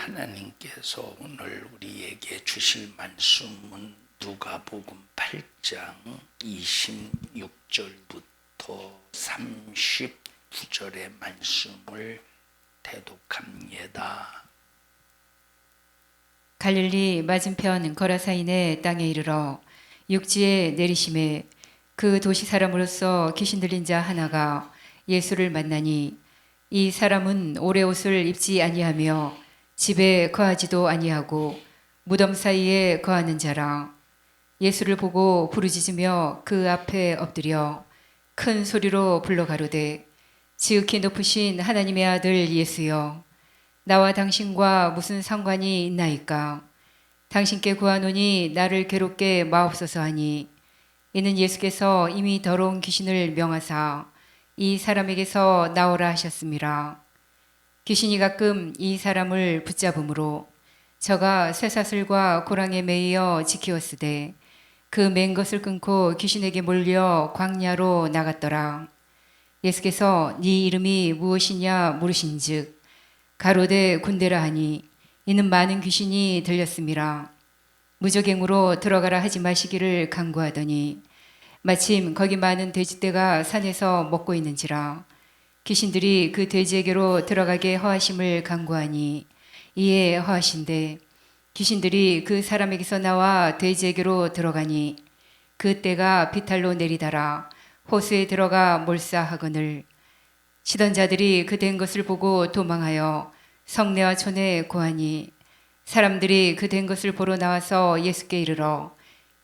하나님께서 오늘 우리에게 주실 말씀은 누가복음 8장 26절부터 39절의 말씀을 대독합니다. 갈릴리 맞은편 거라사인의 땅에 이르러 육지에 내리심에 그 도시 사람으로서 귀신 들린 자 하나가 예수를 만나니 이 사람은 오래 옷을 입지 아니하며 집에 거하지도 아니하고 무덤 사이에 거하는 자라. 예수를 보고 부르짖으며 그 앞에 엎드려 큰 소리로 불러 가로되 지극히 높으신 하나님의 아들 예수여, 나와 당신과 무슨 상관이 있나이까? 당신께 구하노니 나를 괴롭게 마옵소서 하니, 이는 예수께서 이미 더러운 귀신을 명하사 이 사람에게서 나오라 하셨음이라. 귀신이 가끔 이 사람을 붙잡음으로 저가 쇠사슬과 고랑에 매이어 지키었으되 그 맨 것을 끊고 귀신에게 몰려 광야로 나갔더라. 예수께서 네 이름이 무엇이냐 물으신즉 가로되 군대라 하니, 이는 많은 귀신이 들렸음이라. 무저갱으로 들어가라 하지 마시기를 간구하더니 마침 거기 많은 돼지떼가 산에서 먹고 있는지라. 귀신들이 그 돼지에게로 들어가게 허하심을 간구하니 이에 허하신대 귀신들이 그 사람에게서 나와 돼지에게로 들어가니 그 떼가 비탈로 내리다라 호수에 들어가 몰사하거늘. 시던 자들이 그 된 것을 보고 도망하여 성내와 촌에 고하니 사람들이 그 된 것을 보러 나와서 예수께 이르러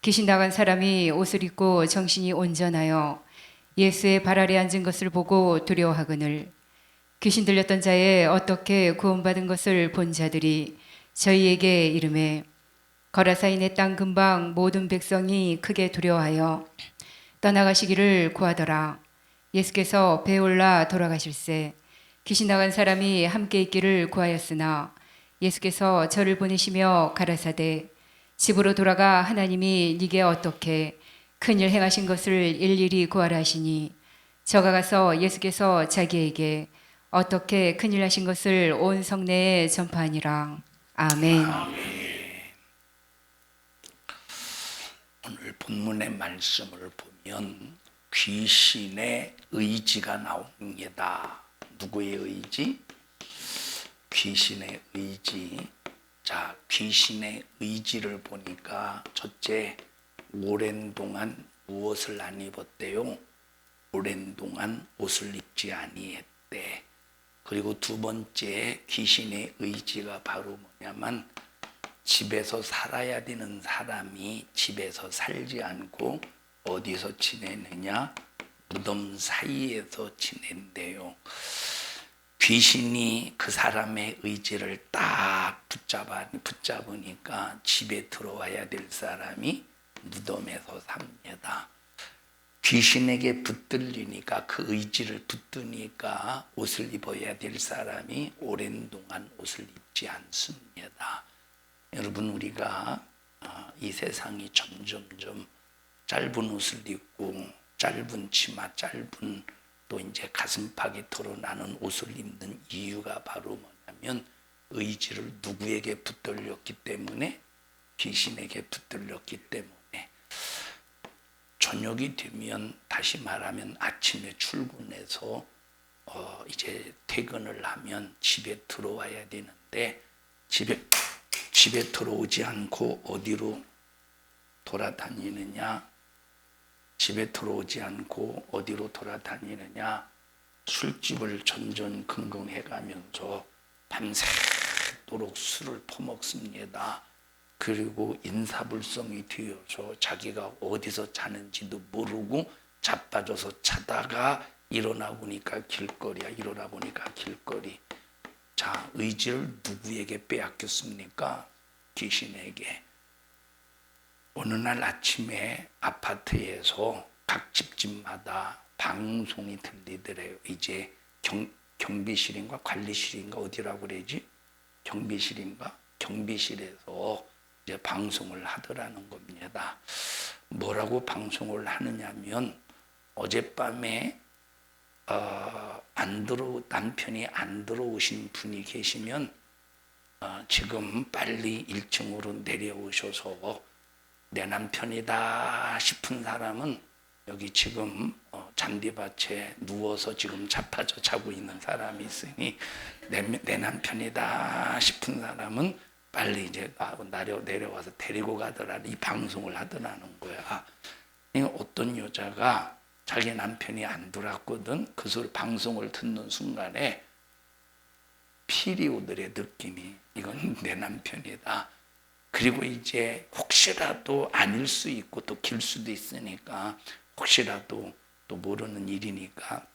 귀신 나간 사람이 옷을 입고 정신이 온전하여 예수의 발 아래 앉은 것을 보고 두려워하거늘. 귀신 들렸던 자의 어떻게 구원받은 것을 본 자들이 저희에게 이르매 거라사인의 땅 근방 모든 백성이 크게 두려워하여 떠나가시기를 구하더라. 예수께서 배에 올라 돌아가실새 귀신 나간 사람이 함께 있기를 구하였으나 예수께서 저를 보내시며 가라사대 집으로 돌아가 하나님이 네게 어떻게 큰일 행하신 것을 일일이 구하라 하시니, 저가 가서 예수께서 자기에게 어떻게 큰일 하신 것을 온 성내에 전파하니라. 아멘. 오늘 본문의 말씀을 보면 귀신의 의지가 나옵니다. 누구의 의지? 귀신의 의지. 자, 귀신의 의지를 보니까 첫째, 오랜 동안 무엇을 안 입었대요? 오랜 동안 옷을 입지 아니했대. 그리고 두 번째, 귀신의 의지가 바로 뭐냐면 집에서 살아야 되는 사람이 집에서 살지 않고 어디서 지내느냐? 무덤 사이에서 지낸대요. 귀신이 그 사람의 의지를 딱 붙잡으니까 집에 들어와야 될 사람이 무덤에서 삽니다. 귀신에게 붙들리니까 그 의지를 붙드니까 옷을 입어야 될 사람이 오랜 동안 옷을 입지 않습니다. 여러분, 우리가 이 세상이 점점점 짧은 옷을 입고 짧은 치마, 짧은 또 이제 가슴팍이 드러나는 옷을 입는 이유가 바로 뭐냐면 의지를 누구에게 붙들렸기 때문에, 귀신에게 붙들렸기 때문에. 저녁이 되면, 다시 말하면 아침에 출근해서 이제 퇴근을 하면 집에 들어와야 되는데 집에 들어오지 않고 어디로 돌아다니느냐? 집에 들어오지 않고 어디로 돌아다니느냐? 술집을 전전긍긍해가면서 밤새도록 술을 퍼먹습니다. 그리고 인사불성이 되어서 자기가 어디서 자는지도 모르고 자빠져서 자다가 일어나 보니까 길거리야. 일어나 보니까 길거리. 자, 의지를 누구에게 빼앗겼습니까? 귀신에게. 어느 날 아침에 아파트에서 각 집집마다 방송이 들리더래요. 이제 경비실인가 관리실인가 어디라고 그러지? 경비실인가? 경비실에서 이제 방송을 하더라는 겁니다. 뭐라고 방송을 하느냐면 어젯밤에 남편이 안 들어오신 분이 계시면 지금 빨리 1층으로 내려오셔서 내 남편이다 싶은 사람은 여기 지금 잔디밭에 누워서 지금 자빠져 자고 있는 사람이 있으니 내 남편이다 싶은 사람은 빨리 이제 내려와서 데리고 가더라, 이 방송을 하더라는 거야. 어떤 여자가 자기 남편이 안 들어왔거든. 그 소리 방송을 듣는 순간에 피리오들의 느낌이, 이건 내 남편이다. 그리고 이제 혹시라도 아닐 수 있고 또 길 수도 있으니까, 혹시라도 또 모르는 일이니까,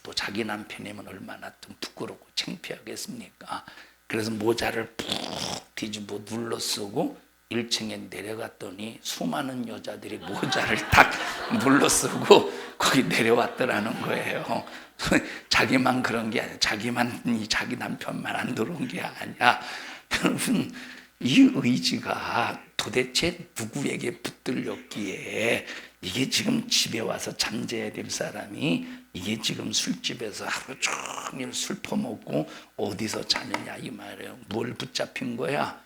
또 자기 남편이면 얼마나 좀 부끄럽고 창피하겠습니까? 그래서 모자를 푹 뒤집어 눌러 쓰고 1층에 내려갔더니 수많은 여자들이 모자를 딱 눌러 쓰고 거기 내려왔더라는 거예요. 자기만 그런 게 아니야. 자기 남편만 안 들어온 게 아니야. 여러분, 이 의지가 도대체 누구에게 붙들렸기에, 이게 지금 집에 와서 잠자야 될 사람이 이게 지금 술집에서 하루 종일 술 퍼먹고 어디서 자느냐 이 말이에요. 뭘 붙잡힌 거야?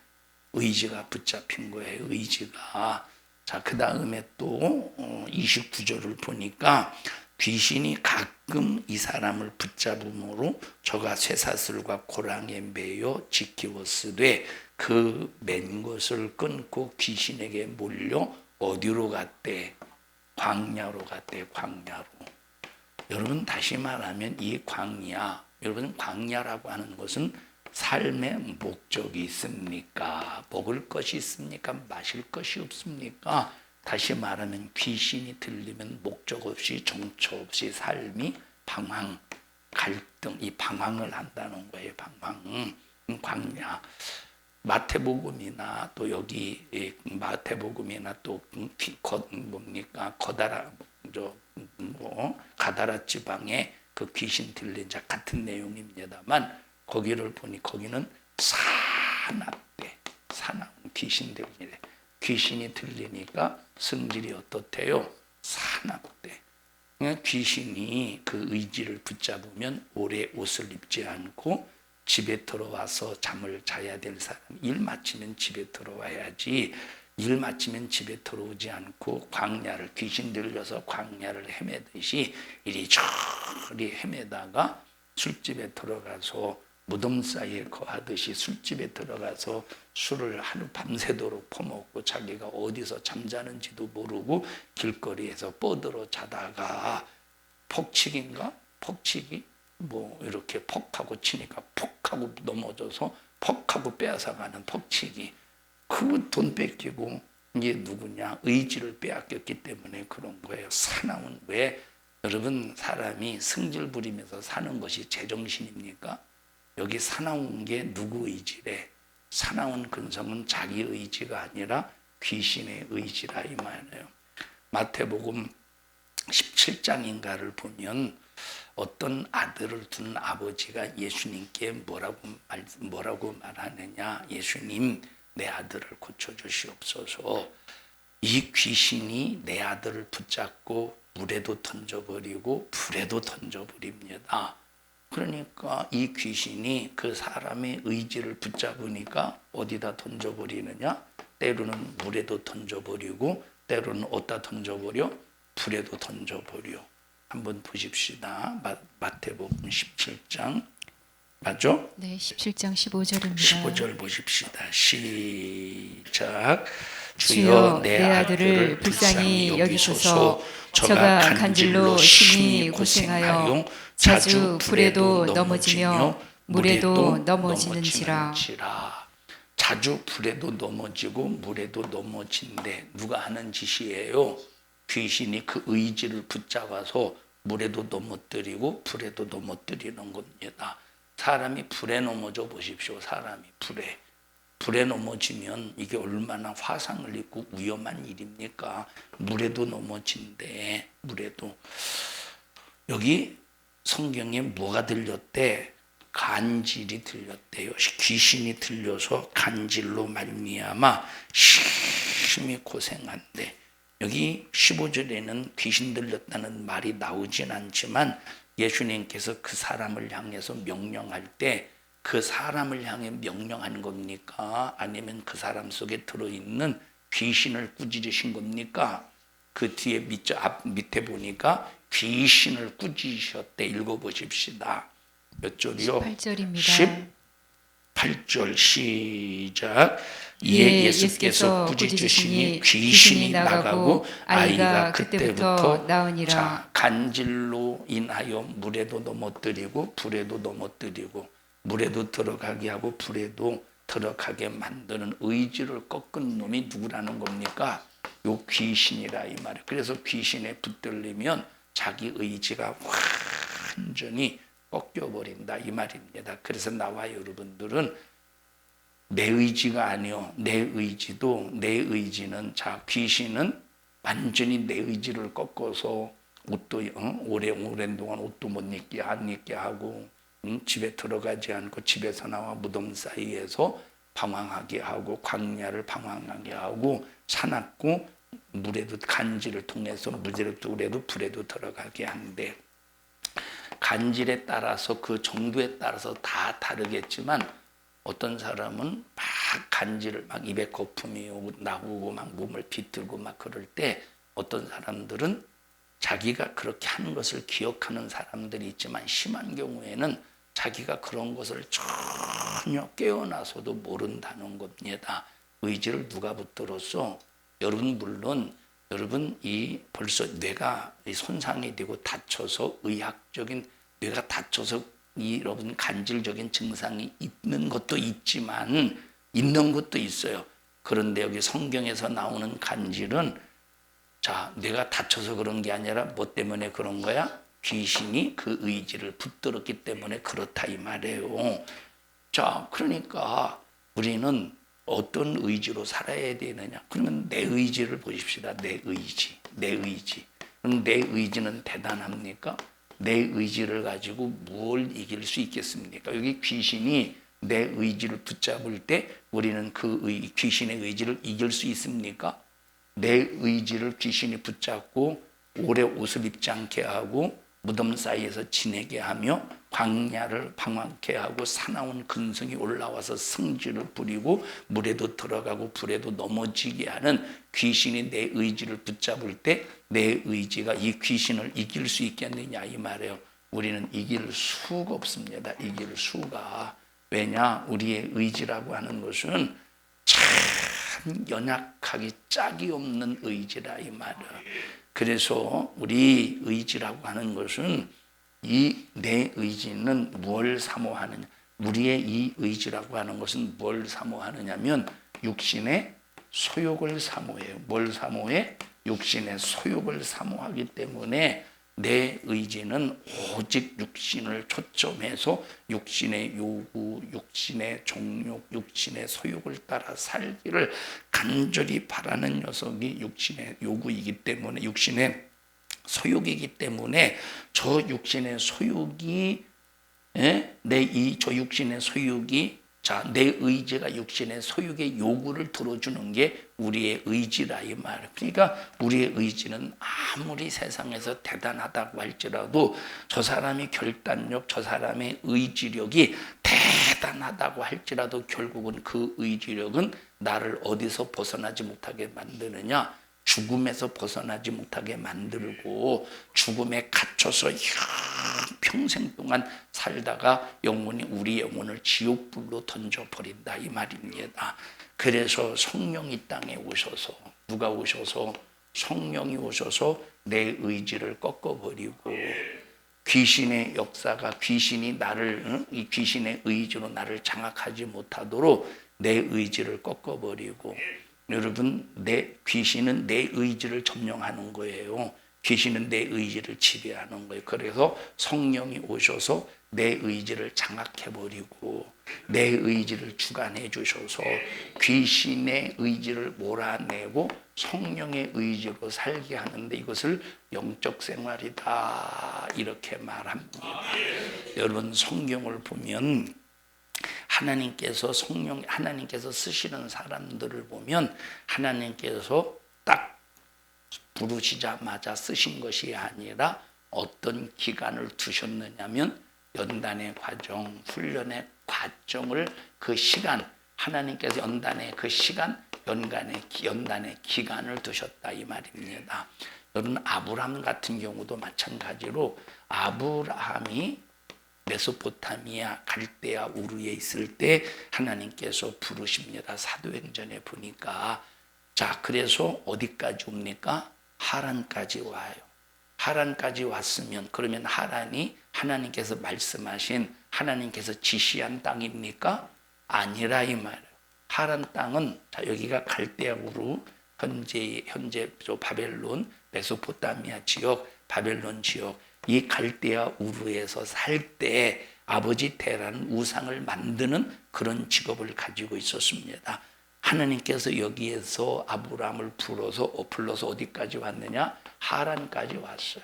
의지가 붙잡힌 거예요. 의지가. 자, 그 다음에 또 29절을 보니까 귀신이 가끔 이 사람을 붙잡음으로 저가 쇠사슬과 고랑에 매여 지키었으되 그 맨 것을 끊고 귀신에게 몰려 어디로 갔대? 광야로 갔대. 광야로. 여러분, 다시 말하면 이 광야, 여러분, 광야라고 하는 것은 삶의 목적이 있습니까? 먹을 것이 있습니까? 마실 것이 없습니까? 다시 말하면 귀신이 들리면 목적 없이 정처 없이 삶이 방황, 갈등, 이 방황을 한다는 거예요. 방황, 광야. 마태복음이나 또 여기 마태복음이나 또 뭡니까 가다라 지방에 그 귀신 들린 자 같은 내용입니다만, 거기를 보니 거기는 사납대. 사나운 귀신 들리네. 귀신이 들리니까 성질이 어떻대요? 사납대. 그러니까 귀신이 그 의지를 붙잡으면 오래 옷을 입지 않고 집에 들어와서 잠을 자야 될 사람, 일 마치면 집에 들어와야지, 일 마치면 집에 들어오지 않고 광야를, 귀신 들려서 광야를 헤매듯이 이리저리 헤매다가 술집에 들어가서 무덤 사이에 거하듯이 술집에 들어가서 술을 하루 밤새도록 퍼먹고 자기가 어디서 잠자는지도 모르고 길거리에서 뻗들어 자다가 폭치기인가? 폭치기? 뭐 이렇게 퍽하고 치니까 퍽하고 넘어져서 퍽하고 빼앗아가는 퍽치기. 그 돈 뺏기고 이게 누구냐? 의지를 빼앗겼기 때문에 그런 거예요. 사나운. 왜? 여러분, 사람이 승질 부리면서 사는 것이 제정신입니까? 여기 사나운 게 누구 의지래? 사나운 근성은 자기 의지가 아니라 귀신의 의지라 이 말이에요. 마태복음 17장인가를 보면 어떤 아들을 둔 아버지가 예수님께 뭐라고 말하느냐? 예수님, 내 아들을 고쳐주시옵소서. 이 귀신이 내 아들을 붙잡고 물에도 던져버리고 불에도 던져버립니다. 그러니까 이 귀신이 그 사람의 의지를 붙잡으니까 어디다 던져버리느냐? 때로는 물에도 던져버리고 때로는 어디다 던져버려? 불에도 던져버려. 한번 보십시다. 마태복음 17장. 맞죠? 네, 17장 15절입니다. 15절 보십시다. 시작. 주여 내 아들을 불쌍히 여기소서. 저가 간질로 심히 고생하여 자주 불에도 넘어지며 물에도 넘어지는지라. 자주 불에도 넘어지고 물에도 넘어진대. 누가 하는 짓이에요? 귀신이 그 의지를 붙잡아서 물에도 넘어뜨리고 불에도 넘어뜨리는 겁니다. 사람이 불에 넘어져 보십시오. 사람이 불에 넘어지면 이게 얼마나 화상을 입고 위험한 일입니까? 물에도 넘어진대. 물에도. 여기 성경에 뭐가 들렸대? 간질이 들렸대요. 귀신이 들려서 간질로 말미암아 심히 고생한대. 여기 15절에는 귀신 들렸다는 말이 나오진 않지만 예수님께서 그 사람을 향해서 명령할 때 그 사람을 향해 명령하는 겁니까? 아니면 그 사람 속에 들어있는 귀신을 꾸짖으신 겁니까? 그 뒤에 밑에 보니까 귀신을 꾸짖으셨대. 읽어보십시다. 몇 절이요? 18절입니다. 18절 시작. 예, 예수께서 꾸짖으시니 귀신이 나가고 아이가 그때부터 나으니라. 자, 간질로 인하여 물에도 넘어뜨리고 불에도 넘어뜨리고 물에도 들어가게 하고 불에도 들어가게 만드는 의지를 꺾은 놈이 누구라는 겁니까? 요 귀신이라 이 말이에요. 그래서 귀신에 붙들리면 자기 의지가 완전히 꺾여버린다 이 말입니다. 그래서 나와 여러분들은 내 의지가 아니요, 내 의지는 자, 귀신은 완전히 내 의지를 꺾어서 옷도 오랜 동안 옷도 못 입게 안 입게 하고 집에 들어가지 않고 집에서 나와 무덤 사이에서 방황하게 하고 광야를 방황하게 하고 사납고 물에도 간질을 통해서 물에도 불에도 들어가게 하는데, 간질에 따라서 그 정도에 따라서 다 다르겠지만 어떤 사람은 막 간질을 막 입에 거품이 나오고 막 몸을 비틀고 막 그럴 때 어떤 사람들은 자기가 그렇게 하는 것을 기억하는 사람들이 있지만 심한 경우에는 자기가 그런 것을 전혀 깨어나서도 모른다는 겁니다. 의지를 누가 붙들었어? 여러분 물론 여러분 이 벌써 뇌가 손상이 되고 다쳐서 의학적인 뇌가 다쳐서 이 여러분 간질적인 증상이 있는 것도 있지만 있는 것도 있어요. 그런데 여기 성경에서 나오는 간질은 자, 뇌가 다쳐서 그런 게 아니라 뭐 때문에 그런 거야? 귀신이 그 의지를 붙들었기 때문에 그렇다 이 말이에요. 자, 그러니까 우리는 어떤 의지로 살아야 되느냐? 그러면 내 의지를 보십시다. 내 의지. 그럼 내 의지는 대단합니까? 내 의지를 가지고 뭘 이길 수 있겠습니까? 여기 귀신이 내 의지를 붙잡을 때 우리는 그 귀신의 의지를 이길 수 있습니까? 내 의지를 귀신이 붙잡고 오래 옷을 입지 않게 하고 무덤 사이에서 지내게 하며 광야를 방황케 하고 사나운 근성이 올라와서 성질을 부리고 물에도 들어가고 불에도 넘어지게 하는 귀신이 내 의지를 붙잡을 때 내 의지가 이 귀신을 이길 수 있겠느냐 이 말이에요. 우리는 이길 수가 없습니다. 이길 수가. 왜냐? 우리의 의지라고 하는 것은 참 연약하기 짝이 없는 의지라 이 말이에요. 그래서 우리 의지라고 하는 것은 이 내 의지는 뭘 사모하느냐? 우리의 이 의지라고 하는 것은 뭘 사모하느냐면 육신의 소욕을 사모해요. 뭘 사모해? 육신의 소욕을 사모하기 때문에 내 의지는 오직 육신을 초점해서 육신의 요구, 육신의 정욕, 육신의 소욕을 따라 살기를 간절히 바라는 녀석이 육신의 요구이기 때문에, 육신의 소욕이기 때문에 저 육신의 소욕이 저 육신의 소욕이 자, 내 의지가 육신의 소욕의 요구를 들어주는 게 우리의 의지라 이 말. 그러니까 우리의 의지는 아무리 세상에서 대단하다고 할지라도 저 사람이 결단력, 저 사람의 의지력이 대단하다고 할지라도 결국은 그 의지력은 나를 어디서 벗어나지 못하게 만드느냐? 죽음에서 벗어나지 못하게 만들고 죽음에 갇혀서 평생 동안 살다가 우리 영혼을 지옥불로 던져버린다 이 말입니다. 그래서 성령이 땅에 오셔서 누가 오셔서 성령이 오셔서 내 의지를 꺾어버리고 귀신의 역사가 귀신이 나를 이 귀신의 의지로 나를 장악하지 못하도록 내 의지를 꺾어버리고 여러분 귀신은 내 의지를 점령하는 거예요. 귀신은 내 의지를 지배하는 거예요. 그래서 성령이 오셔서 내 의지를 장악해버리고 내 의지를 주관해 주셔서 귀신의 의지를 몰아내고 성령의 의지로 살게 하는데 이것을 영적 생활이다 이렇게 말합니다. 여러분 성경을 보면 하나님께서 쓰시는 사람들을 보면 하나님께서 딱 부르시자마자 쓰신 것이 아니라 어떤 기간을 두셨느냐면 연단의 과정, 훈련의 과정을 그 시간, 하나님께서 연단의 그 시간, 연단의 기간을 두셨다 이 말입니다. 여러분 아브라함 같은 경우도 마찬가지로 아브라함이 메소포타미아 갈대아 우르에 있을 때 하나님께서 부르십니다. 사도행전에 보니까 자 그래서 어디까지 옵니까? 하란까지 와요. 하란까지 왔으면 그러면 하란이 하나님께서 말씀하신 하나님께서 지시한 땅입니까? 아니라 이 말이에요. 하란 땅은 자 여기가 갈대아 우르 현재 저 바벨론 메소포타미아 지역 바벨론 지역 이 갈대아 우르에서 살 때 아버지 테라는 우상을 만드는 그런 직업을 가지고 있었습니다. 하나님께서 여기에서 아브라함을 불러서 어디까지 왔느냐? 하란까지 왔어요.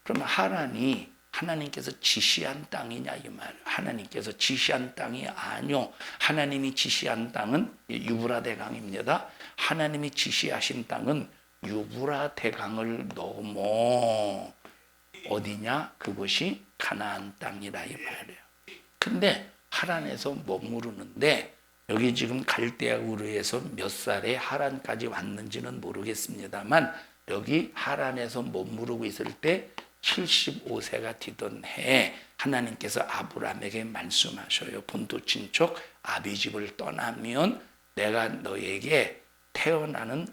그러면 하란이 하나님께서 지시한 땅이냐 이 말이에요. 하나님께서 지시한 땅이 아니요. 하나님이 지시한 땅은 유브라 대강입니다. 하나님이 지시하신 땅은 유브라 대강을 넘어 어디냐? 그곳이 가나안 땅이라 이 말이에요. 근데 하란에서 머무르는데 여기 지금 갈대아 우르에서 몇 살에 하란까지 왔는지는 모르겠습니다만 여기 하란에서 머무르고 있을 때 75세가 되던 해에 하나님께서 아브라함에게 말씀하셔요. 본토 친척 아비집을 떠나면 내가 너에게 태어나는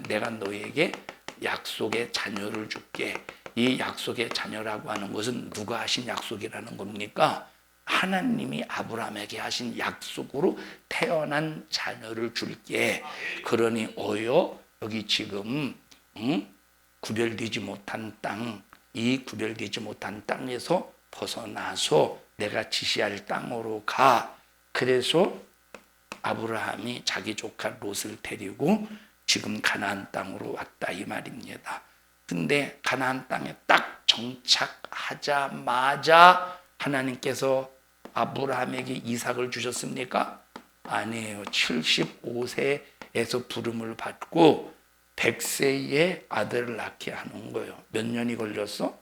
내가 너에게 약속의 자녀를 줄게. 이 약속의 자녀라고 하는 것은 누가 하신 약속이라는 겁니까? 하나님이 아브라함에게 하신 약속으로 태어난 자녀를 줄게. 그러니 여기 지금 구별되지 못한 땅, 이 구별되지 못한 땅에서 벗어나서 내가 지시할 땅으로 가. 그래서 아브라함이 자기 조카 롯을 데리고 지금 가나안 땅으로 왔다 이 말입니다. 근데 가나안 땅에 딱 정착하자마자 하나님께서 아브라함에게 이삭을 주셨습니까? 아니에요. 75세에서 부름을 받고 100세에 아들을 낳게 하는 거예요. 몇 년이 걸렸어?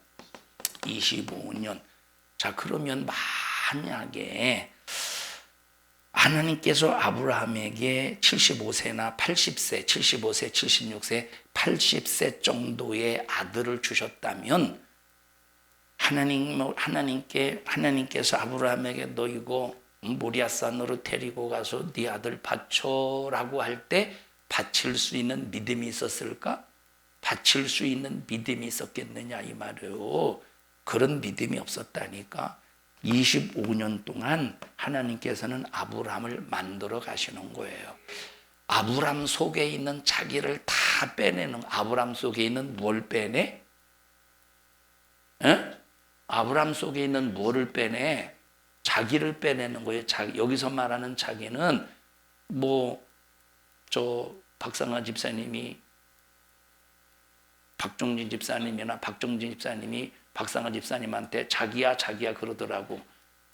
25년. 자, 그러면 만약에 하나님께서 아브라함에게 75세나 80세, 75세, 76세, 80세 정도의 아들을 주셨다면 하나님께서 아브라함에게 너 이거 모리아산으로 데리고 가서 네 아들 바쳐라고 할 때 바칠 수 있는 믿음이 있었을까? 바칠 수 있는 믿음이 있었겠느냐 이 말이에요. 그런 믿음이 없었다니까. 25년 동안 하나님께서는 아브라함을 만들어 가시는 거예요. 아브라함 속에 있는 자기를 다 빼내는, 아브라함 속에 있는 뭘 빼내? 아브라함 속에 있는 뭐를 빼내? 자기를 빼내는 거예요. 여기서 말하는 자기는 박상아 집사님이 박종진 집사님이나 박정진 집사님이 박상아 집사님한테 자기야 그러더라고.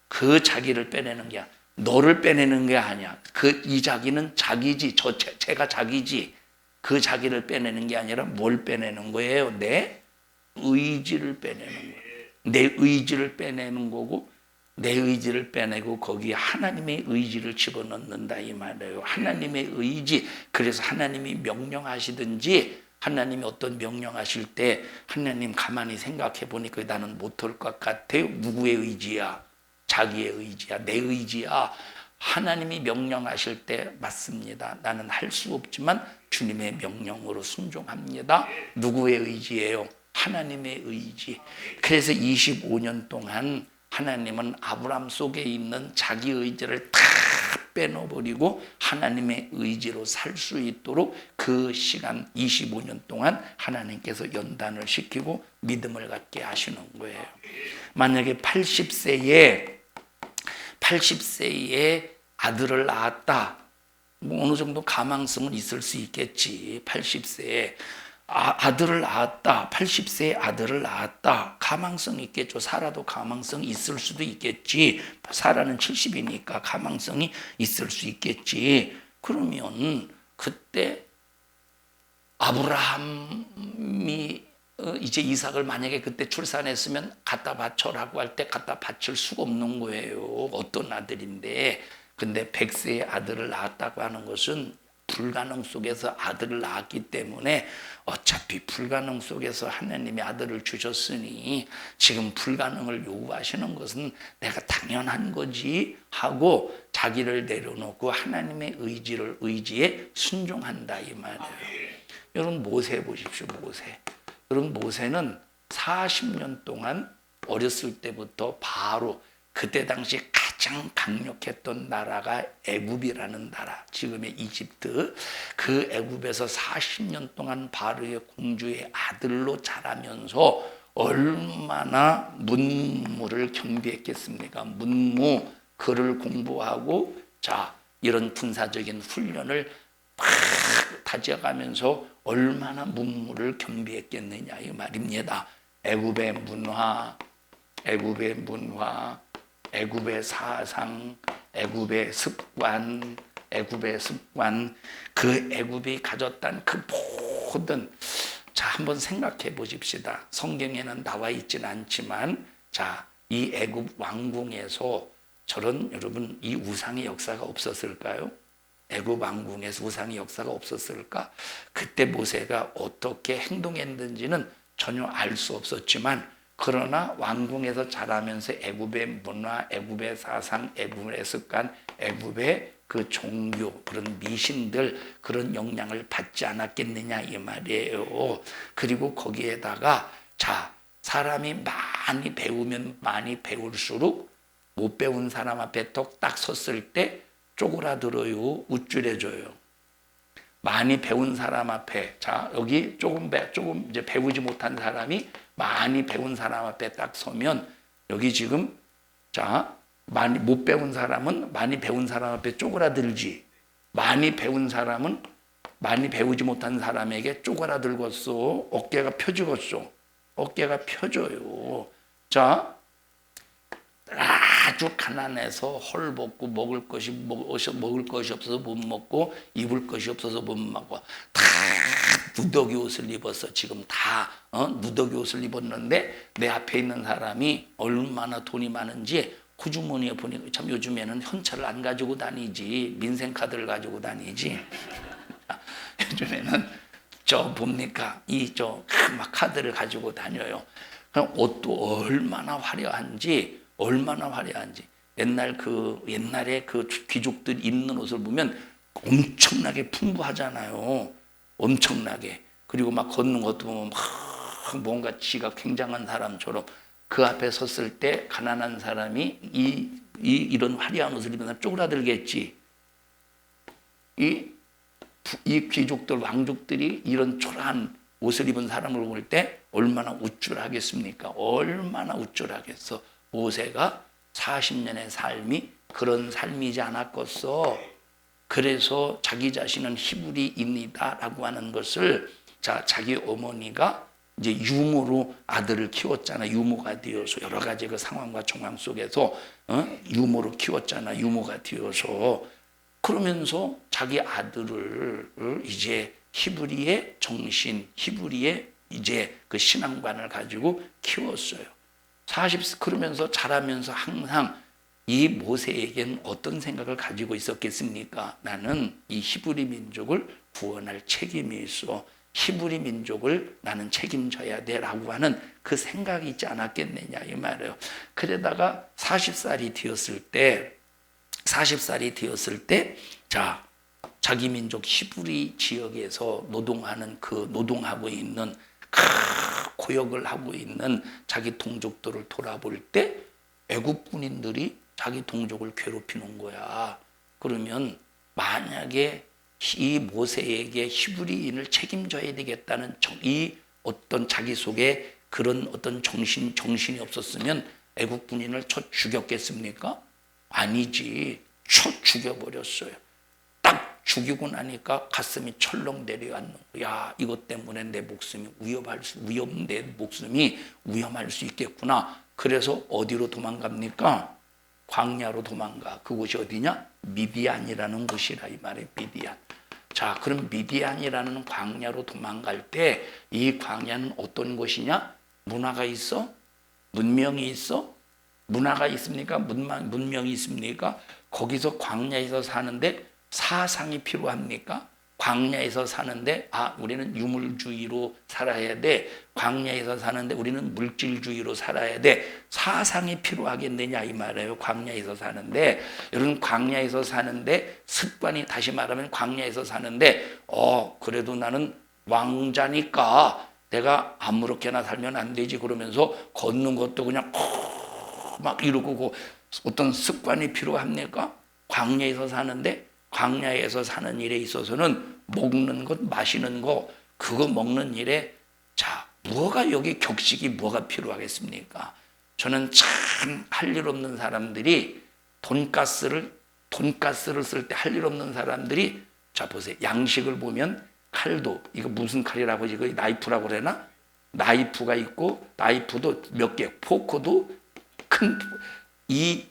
그 자기를 빼내는 게 너를 빼내는 게 아니야. 이 자기는 자기지. 제가 자기지. 그 자기를 빼내는 게 아니라 뭘 빼내는 거예요? 내 의지를 빼내는 거예요. 내 의지를 빼내는 거고 내 의지를 빼내고 거기에 하나님의 의지를 집어넣는다 이 말이에요. 하나님의 의지. 그래서 하나님이 명령하시든지 하나님이 어떤 명령하실 때 하나님 가만히 생각해 보니까 나는 못할 것 같아요. 누구의 의지야? 자기의 의지야. 내 의지야. 하나님이 명령하실 때 맞습니다. 나는 할 수 없지만 주님의 명령으로 순종합니다. 누구의 의지예요? 하나님의 의지. 그래서 25년 동안 하나님은 아브라함 속에 있는 자기 의지를 다 빼놓아버리고 하나님의 의지로 살 수 있도록 그 시간 25년 동안 하나님께서 연단을 시키고 믿음을 갖게 하시는 거예요. 만약에 80세에 아들을 낳았다. 어느 정도 가망성은 있을 수 있겠지. 80세에 아들을 낳았다. 80세에 아들을 낳았다. 가망성 있겠죠. 사라도 가망성이 있을 수도 있겠지. 사라는 70이니까 가망성이 있을 수 있겠지. 그러면 그때 아브라함이 이제 이삭을 만약에 그때 출산했으면 갖다 바쳐라고 할 때 갖다 바칠 수가 없는 거예요. 어떤 아들인데. 근데 100세의 아들을 낳았다고 하는 것은 불가능 속에서 아들을 낳았기 때문에 어차피 불가능 속에서 하나님이 아들을 주셨으니 지금 불가능을 요구하시는 것은 내가 당연한 거지 하고 자기를 내려놓고 하나님의 의지에 순종한다 이 말이에요. 여러분 모세 보십시오. 여러분 모세는 40년 동안 어렸을 때부터 바로 그때 당시 가장 강력했던 나라가 애굽이라는 나라, 지금의 이집트, 그 애굽에서 40년 동안 바로의 공주의 아들로 자라면서 얼마나 문무를 경비했겠습니까? 문무, 글을 공부하고 자 이런 군사적인 훈련을 막 다져가면서 얼마나 문무를 경비했겠느냐 이 말입니다. 애굽의 문화, 애굽의 사상, 애굽의 습관, 그 애굽이 가졌던 그 모든, 자 한번 생각해 보십시다. 성경에는 나와 있지는 않지만 자 이 애굽 왕궁에서 저런 여러분 이 우상의 역사가 없었을까요? 애굽 왕궁에서 우상의 역사가 없었을까? 그때 모세가 어떻게 행동했는지는 전혀 알 수 없었지만 그러나 왕궁에서 자라면서 애굽의 문화, 애굽의 사상, 애굽의 습관, 애굽의 그 종교, 그런 미신들, 그런 영향을 받지 않았겠느냐 이 말이에요. 그리고 거기에다가 자 사람이 많이 배우면 많이 배울수록 못 배운 사람 앞에 딱 섰을 때 쪼그라들어요, 우쭐해져요. 많이 배운 사람 앞에, 자 여기 조금 이제 배우지 못한 사람이 많이 배운 사람 앞에 딱 서면 여기 지금 자 많이 못 배운 사람은 많이 배운 사람 앞에 쪼그라들지, 많이 배운 사람은 많이 배우지 못한 사람에게 쪼그라들겠어. 어깨가 펴지겠어. 어깨가 펴져요. 자 아주 가난해서 헐벗고 먹을 것이 없어서 못 먹고 입을 것이 없어서 못 먹고 다 누더기 옷을 입었어. 지금 다 누더기 옷을 입었는데 내 앞에 있는 사람이 얼마나 돈이 많은지 그 주머니에 보니까 참 요즘에는 현찰을 안 가지고 다니지 민생카드를 가지고 다니지. 요즘에는 저 뭡니까 이 저 막 카드를 가지고 다녀요. 그럼 옷도 얼마나 화려한지 옛날에 그 귀족들 입는 옷을 보면 엄청나게 풍부하잖아요. 엄청나게. 그리고 막 걷는 것도 보면 막 뭔가 지가 굉장한 사람처럼 그 앞에 섰을 때 가난한 사람이 이런 화려한 옷을 입은 사람 쪼그라들겠지. 이 귀족들, 왕족들이 이런 초라한 옷을 입은 사람을 볼 때 얼마나 우쭐하겠습니까? 얼마나 우쭐하겠어. 모세가 40년의 삶이 그런 삶이지 않았겠어. 그래서 자기 자신은 히브리인이다라고 하는 것을 자 자기 어머니가 이제 유모로 아들을 키웠잖아. 유모가 되어서 여러 가지 그 상황과 정황 속에서 유모로 키웠잖아. 유모가 되어서 그러면서 자기 아들을 이제 히브리의 정신, 히브리의 이제 그 신앙관을 가지고 키웠어요. 그러면서 자라면서 항상 이 모세에겐 어떤 생각을 가지고 있었겠습니까? 나는 이 히브리 민족을 구원할 책임이 있어. 히브리 민족을 나는 책임져야 돼라고 하는 그 생각이 있지 않았겠느냐 이 말이에요. 그러다가 40살이 되었을 때 자 자기 민족 히브리 지역에서 노동하고 있는 고역을 하고 있는 자기 동족들을 돌아볼 때 애굽 군인들이 자기 동족을 괴롭히는 거야. 그러면 만약에 이 모세에게 히브리인을 책임져야 되겠다는 이 어떤 자기 속에 그런 어떤 정신이 없었으면 애굽 군인을 쳐 죽였겠습니까? 아니지. 쳐 죽여버렸어요. 딱 죽이고 나니까 가슴이 철렁 내려앉는 거야. 이것 때문에 내 목숨이 위험할 수 있겠구나. 그래서 어디로 도망갑니까? 광야로 도망가. 그곳이 어디냐? 미디안이라는 곳이라 이 말이에요. 미디안. 자, 그럼 미디안이라는 광야로 도망갈 때 이 광야는 어떤 곳이냐? 문화가 있어? 문명이 있어? 문화가 있습니까? 문명이 있습니까? 거기서 광야에서 사는데 사상이 필요합니까? 광야에서 사는데 우리는 유물주의로 살아야 돼. 광야에서 사는데 우리는 물질주의로 살아야 돼. 사상이 필요하겠느냐 이 말이에요. 광야에서 사는데 여러분, 광야에서 사는데 습관이, 다시 말하면 광야에서 사는데 그래도 나는 왕자니까 내가 아무렇게나 살면 안 되지 그러면서 걷는 것도 그냥 막 이러고 어떤 습관이 필요합니까? 광야에서 사는데, 광야에서 사는 일에 있어서는 먹는 것, 마시는 거, 그거 먹는 일에 자, 뭐가 여기 격식이 뭐가 필요하겠습니까? 저는 참 할 일 없는 사람들이 돈가스를 쓸 때 할 일 없는 사람들이, 자 보세요. 양식을 보면 칼도, 이거 무슨 칼이라고 하지? 이거 나이프라고 그러나? 나이프가 있고, 나이프도 몇 개, 포크도 큰, 이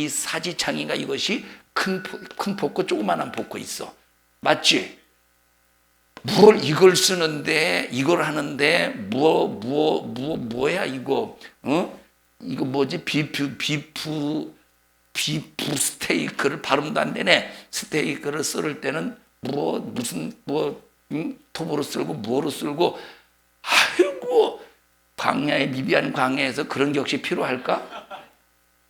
사지창이가 이것이 큰 포크, 조그만한 포크 있어. 맞지? 뭘 이걸 쓰는데, 이걸 하는데, 뭐야, 이거, 이거 뭐지? 비프 스테이크를 발음도 안 되네. 스테이크를 썰을 때는 톱으로 쓸고, 뭐로 쓸고, 아이고, 미디안 광야에서 그런 격식 필요할까?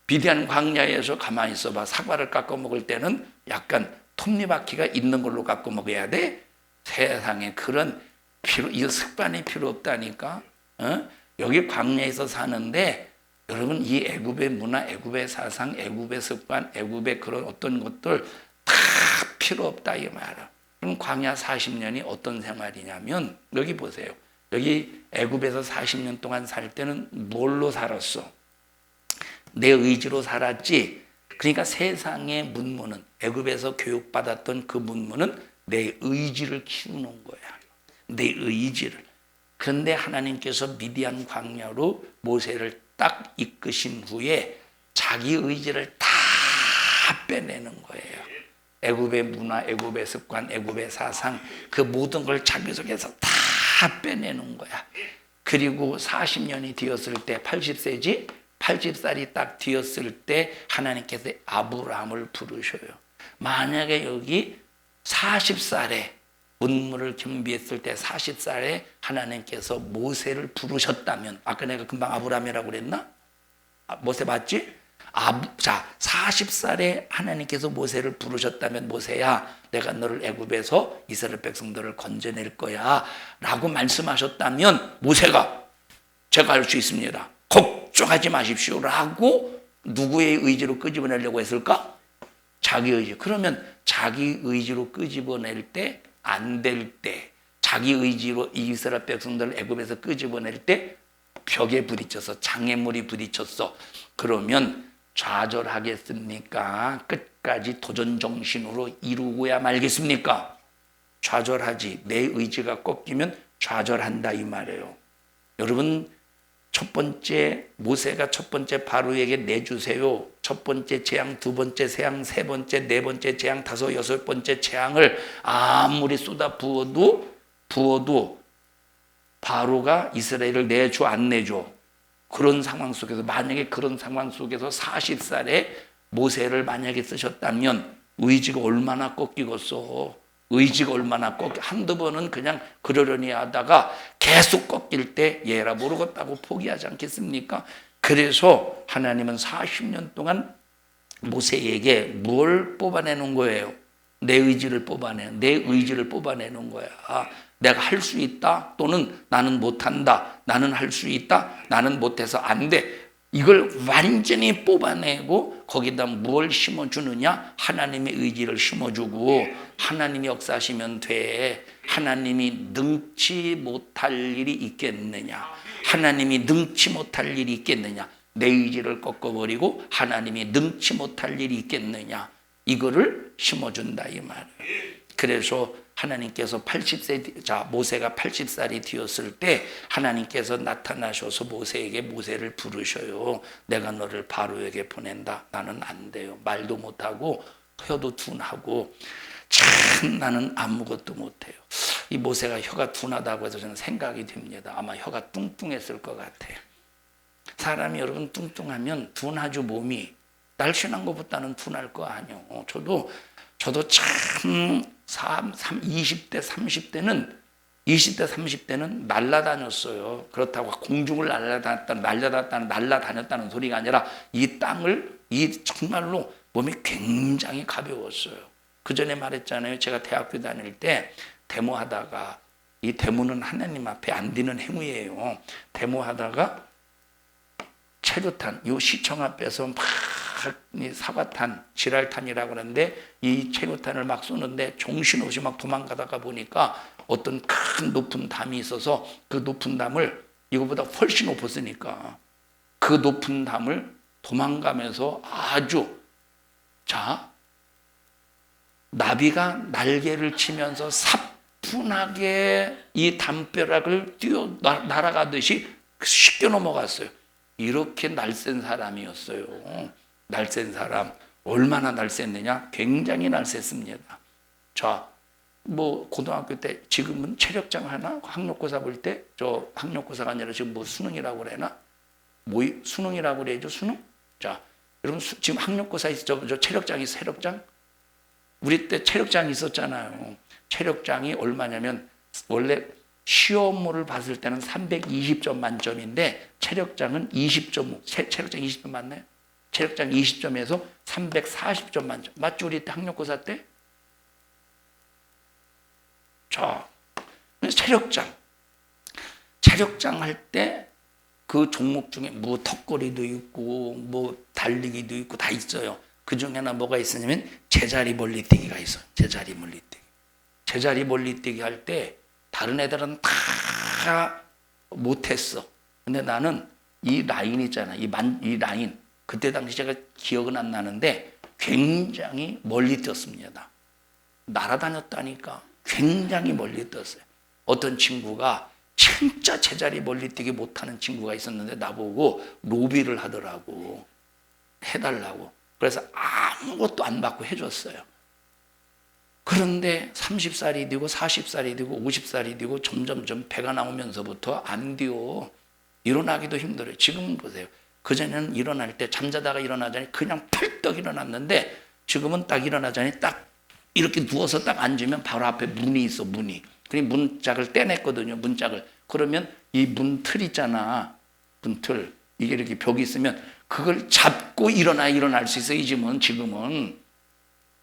미디안 광야에서 가만히 있어봐. 사과를 깎아 먹을 때는 약간 톱니바퀴가 있는 걸로 깎아 먹어야 돼. 세상에 그런 이 습관이 필요 없다니까. 여기 광야에서 사는데 여러분, 이 애굽의 문화, 애굽의 사상, 애굽의 습관, 애굽의 그런 어떤 것들 다 필요 없다 이 말이야. 그럼 광야 40년이 어떤 생활이냐면, 여기 보세요. 여기 애굽에서 40년 동안 살 때는 뭘로 살았어? 내 의지로 살았지. 그러니까 세상의 문무는, 애굽에서 교육받았던 그 문무는 내 의지를 키우는 거야. 내 의지를. 그런데 하나님께서 미디안 광야로 모세를 딱 이끄신 후에 자기 의지를 다 빼내는 거예요. 애굽의 문화, 애굽의 습관, 애굽의 사상, 그 모든 걸 자기 속에서 다 빼내는 거야. 그리고 40년이 되었을 때, 80세지? 80살이 딱 되었을 때 하나님께서 아브라함을 부르셔요. 만약에 여기 40살에 문무를 겸비했을 때 40살에 하나님께서 모세를 부르셨다면, 아까 내가 금방 아브라함이라고 그랬나? 모세 맞지? 자, 40살에 하나님께서 모세를 부르셨다면, 모세야, 내가 너를 애굽에서 이스라엘 백성들을 건져낼 거야 라고 말씀하셨다면, 모세가 제가 할 수 있습니다, 걱정하지 마십시오 라고 누구의 의지로 끄집어내려고 했을까? 자기 의지. 그러면 자기 의지로 끄집어낼 때, 안 될 때, 자기 의지로 이스라엘 백성들을 애굽에서 끄집어낼 때 벽에 부딪혀서, 장애물이 부딪혔어. 그러면 좌절하겠습니까? 끝까지 도전 정신으로 이루고야 말겠습니까? 좌절하지. 내 의지가 꺾이면 좌절한다 이 말이에요. 여러분, 첫 번째, 모세가 첫 번째 바로에게 내주세요. 첫 번째 재앙, 두 번째 재앙, 세 번째, 네 번째 재앙, 다섯, 여섯 번째 재앙을 아무리 쏟아 부어도 바로가 이스라엘을 내줘 안 내줘? 그런 상황 속에서, 만약에 그런 상황 속에서 40살에 모세를 만약에 쓰셨다면 의지가 얼마나 꺾이겠어. 의지가 얼마나 한두 번은 그냥 그러려니 하다가 계속 꺾일 때 얘라 모르겠다고 포기하지 않겠습니까? 그래서 하나님은 40년 동안 모세에게 뭘 뽑아내는 거예요? 내 의지를 뽑아내는 거야. 내가 할 수 있다, 또는 나는 못한다, 나는 할 수 있다, 나는 못해서 안 돼. 이걸 완전히 뽑아내고 거기다 뭘 심어주느냐? 하나님의 의지를 심어주고, 하나님이 역사하시면 돼. 하나님이 능치 못할 일이 있겠느냐? 하나님이 능치 못할 일이 있겠느냐? 내 의지를 꺾어버리고 하나님이 능치 못할 일이 있겠느냐? 이거를 심어준다 이 말이에요. 그래서 하나님께서 모세가 80살이 되었을 때 하나님께서 나타나셔서 모세를 부르셔요. 내가 너를 바로에게 보낸다. 나는 안 돼요. 말도 못하고 혀도 둔하고. 참 나는 아무것도 못해요. 이 모세가 혀가 둔하다고 해서 저는 생각이 듭니다. 아마 혀가 뚱뚱했을 것 같아요. 사람이 여러분 뚱뚱하면 둔하죠. 몸이 날씬한 것보다는 둔할 거 아니요. 저도 참 20대 30대는 날라다녔어요. 그렇다고 공중을 날라다녔다는 소리가 아니라 이 땅을 정말로 몸이 굉장히 가벼웠어요. 그 전에 말했잖아요. 제가 대학교 다닐 때 데모하다가, 이 데모는 하나님 앞에 안 되는 행위예요. 데모하다가 체류탄, 이 시청 앞에서 막 사과탄, 지랄탄이라고 하는데 이 체류탄을 막 쏘는데 정신없이 막 도망가다가 보니까 어떤 큰 높은 담이 있어서 그 높은 담을, 이거보다 훨씬 높았으니까 그 높은 담을 도망가면서 아주, 나비가 날개를 치면서 사뿐하게 이 담벼락을 날아가듯이 쉽게 넘어갔어요. 이렇게 날쌘 사람이었어요. 날쌘 사람. 얼마나 날쌘느냐? 굉장히 날쌘습니다. 고등학교 때, 지금은 체력장 하나? 학력고사 볼 때, 학력고사가 아니라 지금 수능이라고 그래나? 수능이라고 그래야죠, 수능? 여러분, 지금 학력고사 있어, 체력장 있어, 체력장? 우리 때 체력장이 있었잖아요. 체력장이 얼마냐면, 원래 시험을 봤을 때는 320점 만점인데, 체력장은 20점, 체력장 20점 맞나요? 체력장 20점에서 340점 만점. 맞죠? 우리 때 학력고사 때? 체력장 할 때 그 종목 중에 턱걸이도 있고, 달리기도 있고 다 있어요. 그 중에 하나 뭐가 있었냐면, 제자리 멀리뛰기가 있어요. 제자리 멀리뛰기. 제자리 멀리뛰기 할 때 다른 애들은 다 못했어. 근데 나는 이 라인 있잖아. 이 라인. 그때 당시 제가 기억은 안 나는데 굉장히 멀리 뛰었습니다. 날아다녔다니까. 굉장히 멀리 뛰었어요. 어떤 친구가 진짜 제자리 멀리뛰기 못하는 친구가 있었는데 나보고 로비를 하더라고. 해달라고. 그래서 아무것도 안 받고 해줬어요. 그런데 30살이 되고 40살이 되고 50살이 되고 점점점 배가 나오면서부터 안 뛰어. 일어나기도 힘들어요. 지금은 보세요. 그전에는 일어날 때 잠자다가 일어나자니 그냥 펄떡 일어났는데, 지금은 딱 일어나자니 딱 이렇게 누워서 딱 앉으면 바로 앞에 문이 있어, 문이. 그니 문짝을 떼냈거든요, 문짝을. 그러면 이 문틀 있잖아, 문틀. 이게 이렇게 벽이 있으면 그걸 잡고 일어날 수 있어, 이 집은, 지금은.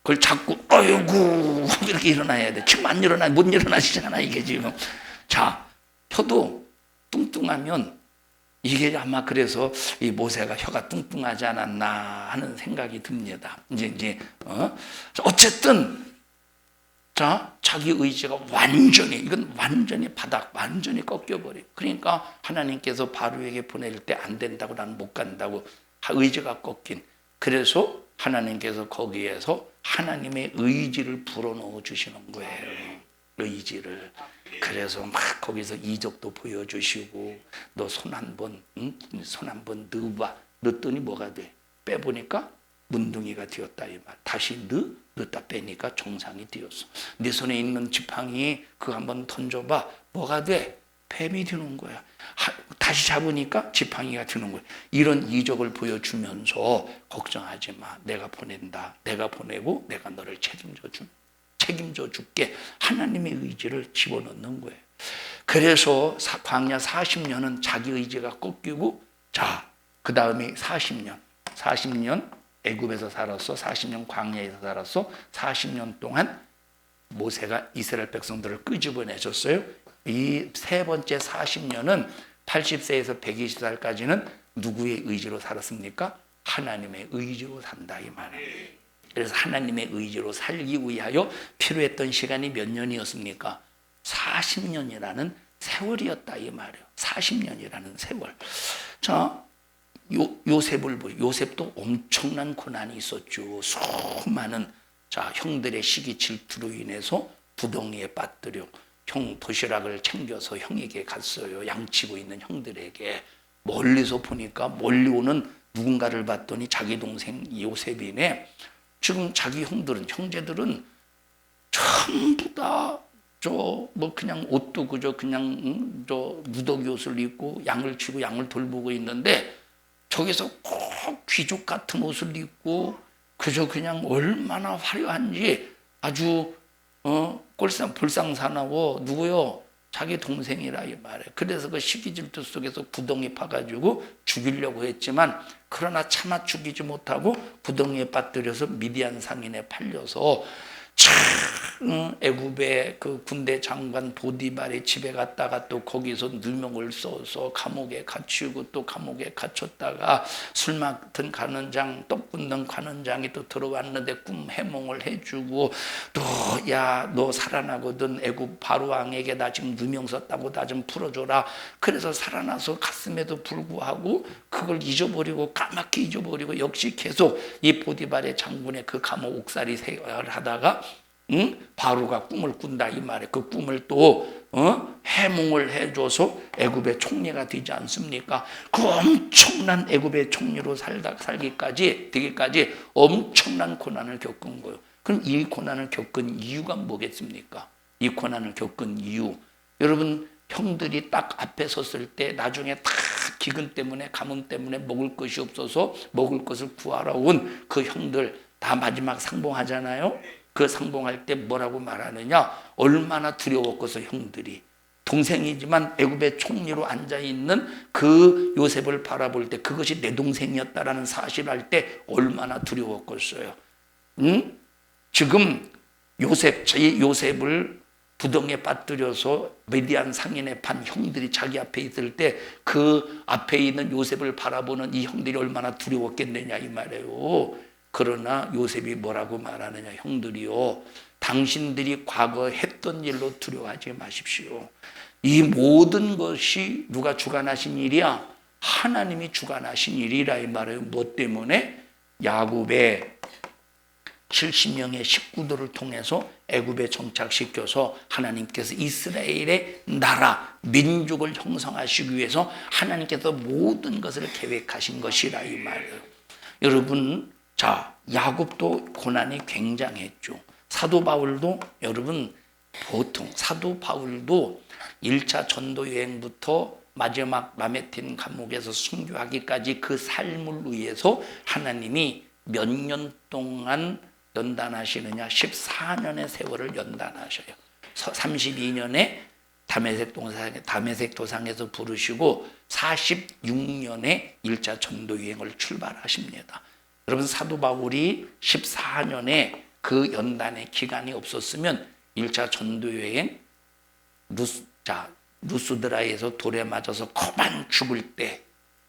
그걸 잡고, 어이구, 이렇게 일어나야 돼. 지금 못 일어나시잖아, 이게 지금. 혀도 뚱뚱하면 이게 아마 그래서 이 모세가 혀가 뚱뚱하지 않았나 하는 생각이 듭니다. 어쨌든, 자기 의지가 이건 완전히 완전히 꺾여버려요. 그러니까 하나님께서 바로에게 보낼 때 안 된다고, 나는 못 간다고, 의지가 꺾인. 그래서 하나님께서 거기에서 하나님의 의지를 불어넣어 주시는 거예요. 의지를. 그래서 막 거기서 이적도 보여주시고, 너 손 한번 넣어봐. 넣었더니 뭐가 돼? 빼보니까 문둥이가 되었다, 이 말. 다시 넣었다 빼니까 정상이 되었어. 네 손에 있는 지팡이 그거 한번 던져봐. 뭐가 돼? 뱀이 되는 거야. 다시 잡으니까 지팡이가 되는 거야. 이런 이적을 보여주면서 걱정하지 마. 내가 보낸다. 내가 보내고 내가 너를 책임져 줄게. 하나님의 의지를 집어넣는 거예요. 그래서 광야 40년은 자기 의지가 꺾이고, 그 다음에 40년 애굽에서 살았어. 40년 광야에서 살았어. 40년 동안 모세가 이스라엘 백성들을 끄집어내줬어요. 이 세 번째 40년은 80세에서 120살까지는 누구의 의지로 살았습니까? 하나님의 의지로 산다, 이 말이에요. 그래서 하나님의 의지로 살기 위하여 필요했던 시간이 몇 년이었습니까? 40년이라는 세월이었다, 이 말이에요. 40년이라는 세월. 요셉을 보여. 요셉도 엄청난 고난이 있었죠. 수많은 형들의 시기 질투로 인해서 부덩이에 빠뜨려 형 도시락을 챙겨서 형에게 갔어요. 양치고 있는 형들에게. 멀리서 보니까, 멀리 오는 누군가를 봤더니 자기 동생 요셉이네. 지금 자기 형제들은 전부 다 저 뭐 그냥 옷도 그저 그냥 저 무더기 옷을 입고 양을 치고 양을 돌보고 있는데 저기서 꼭 귀족 같은 옷을 입고 그저 그냥 얼마나 화려한지 아주 볼상사나고 누구요? 자기 동생이라 이 말이에요. 그래서 그 시기질투 속에서 구덩이 파가지고 죽이려고 했지만 그러나 차마 죽이지 못하고 구덩이에 빠뜨려서 미디안 상인에 팔려서 애굽의 그 군대 장관 보디발의 집에 갔다가 또 거기서 누명을 써서 감옥에 갇히고 또 감옥에 갇혔다가 술 맡은 관원장, 떡 굽는 관원장이 또 들어왔는데 꿈 해몽을 해주고 또 야 너 살아나거든 애굽 바로 왕에게 나 지금 누명 썼다고 나 좀 풀어줘라. 그래서 살아나서 갔음에도 불구하고 그걸 잊어버리고 까맣게 잊어버리고 역시 계속 이 보디발의 장군의 그 감옥 옥살이 생활을 하다가 바로가 꿈을 꾼다 이 말에 그 꿈을 또 해몽을 해줘서 애굽의 총리가 되지 않습니까? 그 엄청난 애굽의 총리로 살기까지 되기까지 엄청난 고난을 겪은 거예요. 그럼 이 고난을 겪은 이유가 뭐겠습니까? 이 고난을 겪은 이유, 여러분 형들이 딱 앞에 섰을 때 나중에 다 기근 때문에 가뭄 때문에 먹을 것이 없어서 먹을 것을 구하러 온 그 형들 다 마지막 상봉하잖아요. 그 상봉할 때 뭐라고 말하느냐? 얼마나 두려웠겠어 형들이. 동생이지만 애굽의 총리로 앉아있는 그 요셉을 바라볼 때 그것이 내 동생이었다라는 사실을 알 때 얼마나 두려웠겠어요. 지금 요셉을 부덩이에 빠뜨려서 미디안 상인에 판 형들이 자기 앞에 있을 때 그 앞에 있는 요셉을 바라보는 이 형들이 얼마나 두려웠겠느냐 이 말이에요. 그러나 요셉이 뭐라고 말하느냐? 형들이요, 당신들이 과거 했던 일로 두려워하지 마십시오. 이 모든 것이 누가 주관하신 일이야? 하나님이 주관하신 일이라 이 말이에요. 뭐 때문에? 야곱의 70명의 식구들을 통해서 애굽에 정착시켜서 하나님께서 이스라엘의 나라, 민족을 형성하시기 위해서 하나님께서 모든 것을 계획하신 것이라 이 말이에요. 여러분, 자, 야곱도 고난이 굉장했죠. 사도 바울도 여러분 보통 사도 바울도 1차 전도 여행부터 마지막 마메틴 감옥에서 순교하기까지 그 삶을 위해서 하나님이 몇 년 동안 연단하시느냐? 14년의 세월을 연단하셔요. 32년에 다메섹 도상에서 부르시고 46년에 1차 전도 여행을 출발하십니다. 여러분 사도 바울이 14년에 그 연단의 기간이 없었으면 1차 전도 여행 루스드라에서 돌에 맞아서 그만 죽을 때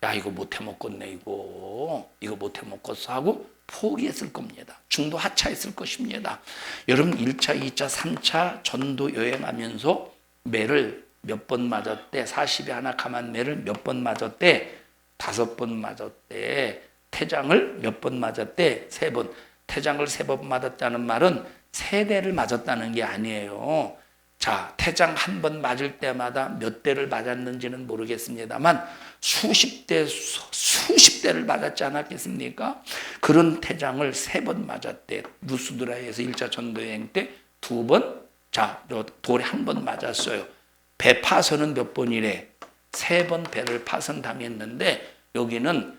야 이거 못해 먹겠네 이거 못해 먹겠어 하고 포기했을 겁니다. 중도 하차했을 것입니다. 여러분 1차, 2차, 3차 전도 여행하면서 매를 몇 번 맞았대? 40에 하나 감한 매를 몇 번 맞았대? 5번 맞았대. 태장을 몇 번 맞았대? 3번. 태장을 3번 맞았다는 말은 3대를 맞았다는 게 아니에요. 자, 태장 한 번 맞을 때마다 몇 대를 맞았는지는 모르겠습니다만 수십 대를 맞았지 않았겠습니까? 그런 태장을 3번 맞았대. 루스드라에서 1차 전도여행 때 2번, 자, 돌에 1번 맞았어요. 배 파선은 몇 번이래? 3번 배를 파선당했는데 여기는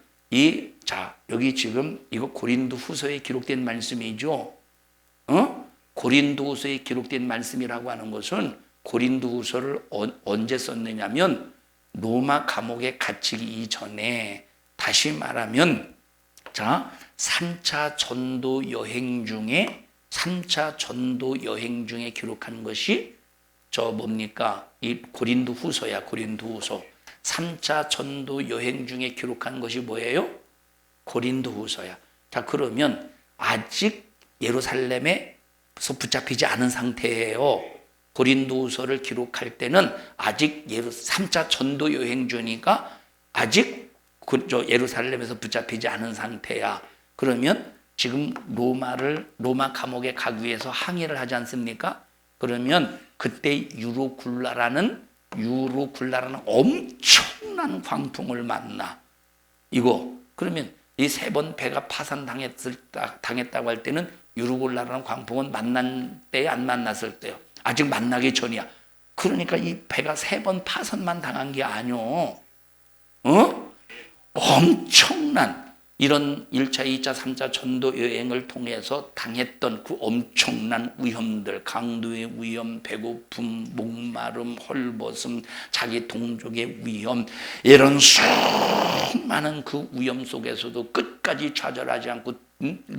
여기 지금 이거 고린도 후서에 기록된 말씀이죠. 고린도 후서에 기록된 말씀이라고 하는 것은 고린도 후서를 언제 썼느냐면 로마 감옥에 갇히기 이전에, 다시 말하면 3차 전도 여행 중에 기록한 것이 이 고린도 후서야. 고린도 후서. 3차 전도 여행 중에 기록한 것이 뭐예요? 고린도 후서야. 자, 그러면 아직 예루살렘에서 붙잡히지 않은 상태예요. 고린도 후서를 기록할 때는 아직 3차 전도 여행 중이니까 아직 예루살렘에서 붙잡히지 않은 상태야. 그러면 지금 로마 감옥에 가기 위해서 항해를 하지 않습니까? 그러면 그때 유로굴라라는 엄청난 광풍을 만나. 그러면 이 3번 배가 당했다고 할 때는 유르골라라는 광풍은 만난 때에 안 만났을 때요. 아직 만나기 전이야. 그러니까 이 배가 3번 파손만 당한 게 아니오. 엄청난 이런 1차, 2차, 3차 전도 여행을 통해서 당했던 그 엄청난 위험들, 강도의 위험, 배고픔, 목마름, 헐벗음, 자기 동족의 위험, 이런 수많은 그 위험 속에서도 끝까지 좌절하지 않고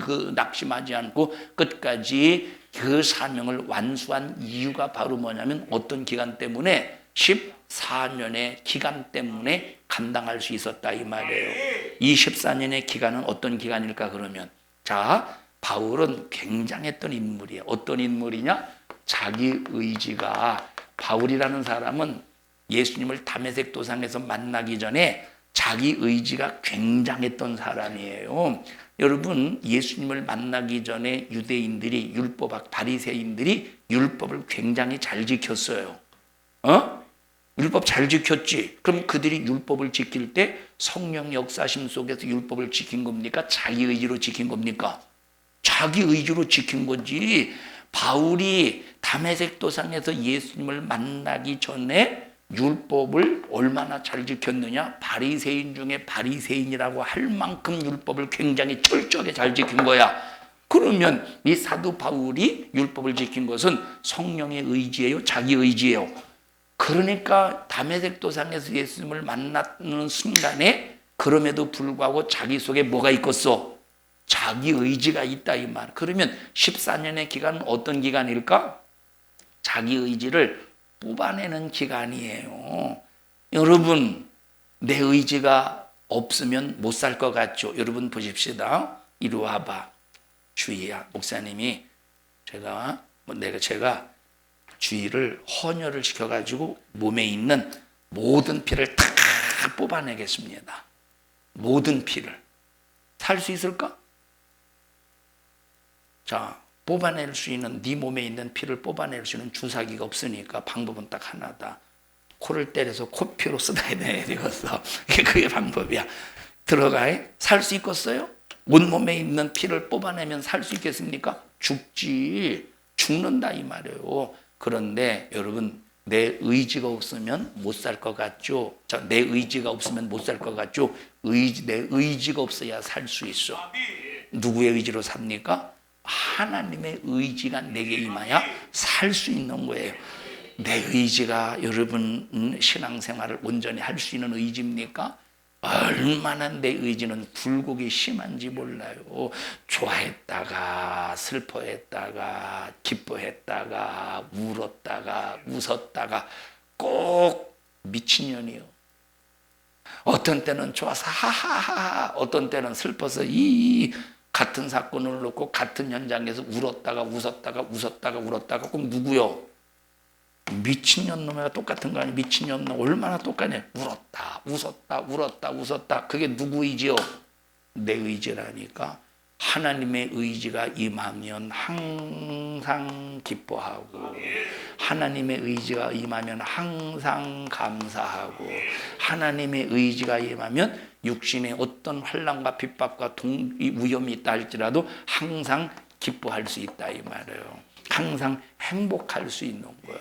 그 낙심하지 않고 끝까지 그 사명을 완수한 이유가 바로 뭐냐면 어떤 기간 때문에 14년의 기간 때문에 감당할 수 있었다 이 말이에요. 이 14년의 기간은 어떤 기간일까 그러면 자, 바울은 굉장했던 인물이에요. 어떤 인물이냐? 자기 의지가 바울이라는 사람은 예수님을 다메섹 도상에서 만나기 전에 자기 의지가 굉장했던 사람이에요. 여러분 예수님을 만나기 전에 유대인들이 바리새인들이 율법을 굉장히 잘 지켰어요. 율법 잘 지켰지. 그럼 그들이 율법을 지킬 때 성령 역사심 속에서 율법을 지킨 겁니까? 자기 의지로 지킨 겁니까? 자기 의지로 지킨 거지. 바울이 다메섹 도상에서 예수님을 만나기 전에 율법을 얼마나 잘 지켰느냐? 바리새인 중에 바리새인이라고 할 만큼 율법을 굉장히 철저하게 잘 지킨 거야. 그러면 이 사도 바울이 율법을 지킨 것은 성령의 의지예요? 자기 의지예요? 그러니까 다메섹 도상에서 예수님을 만나는 순간에 그럼에도 불구하고 자기 속에 뭐가 있겠어? 자기 의지가 있다 이 말. 그러면 14년의 기간은 어떤 기간일까? 자기 의지를 뽑아내는 기간이에요. 여러분 내 의지가 없으면 못 살 것 같죠? 여러분 보십시다. 이리 와봐. 주희야 목사님이 제가 주의를 헌혈을 시켜가지고 몸에 있는 모든 피를 다 뽑아내겠습니다. 모든 피를. 살 수 있을까? 자, 뽑아낼 수 있는 네 몸에 있는 피를 뽑아낼 수 있는 주사기가 없으니까 방법은 딱 하나다. 코를 때려서 코피로 쏟아내야 되겠어. 그게 방법이야. 들어가. 살 수 있겠어요? 온몸에 있는 피를 뽑아내면 살 수 있겠습니까? 죽지. 죽는다 이 말이에요. 그런데 여러분 내 의지가 없으면 못 살 것 같죠? 자, 내 의지가 없으면 못 살 것 같죠? 내 의지가 없어야 살 수 있어. 누구의 의지로 삽니까? 하나님의 의지가 내게 임하여 살 수 있는 거예요. 내 의지가 여러분 신앙생활을 온전히 할 수 있는 의지입니까? 얼마나 내 의지는 굴곡이 심한지 몰라요. 좋아했다가 슬퍼했다가 기뻐했다가 울었다가 웃었다가 꼭 미친년이요. 어떤 때는 좋아서 하하하, 어떤 때는 슬퍼서 같은 사건을 놓고 같은 현장에서 울었다가 웃었다가 울었다가 꼭 누구요? 미친년 놈이랑 똑같은 거 아니야? 미친년 놈 얼마나 똑같냐? 울었다. 그게 누구 의지요? 내 의지라니까. 하나님의 의지가 임하면 항상 기뻐하고, 하나님의 의지가 임하면 항상 감사하고, 하나님의 의지가 임하면 육신의 어떤 환난과 핍박과 위험이 있다 할지라도 항상 기뻐할 수 있다 이 말이에요. 항상 행복할 수 있는 거예요.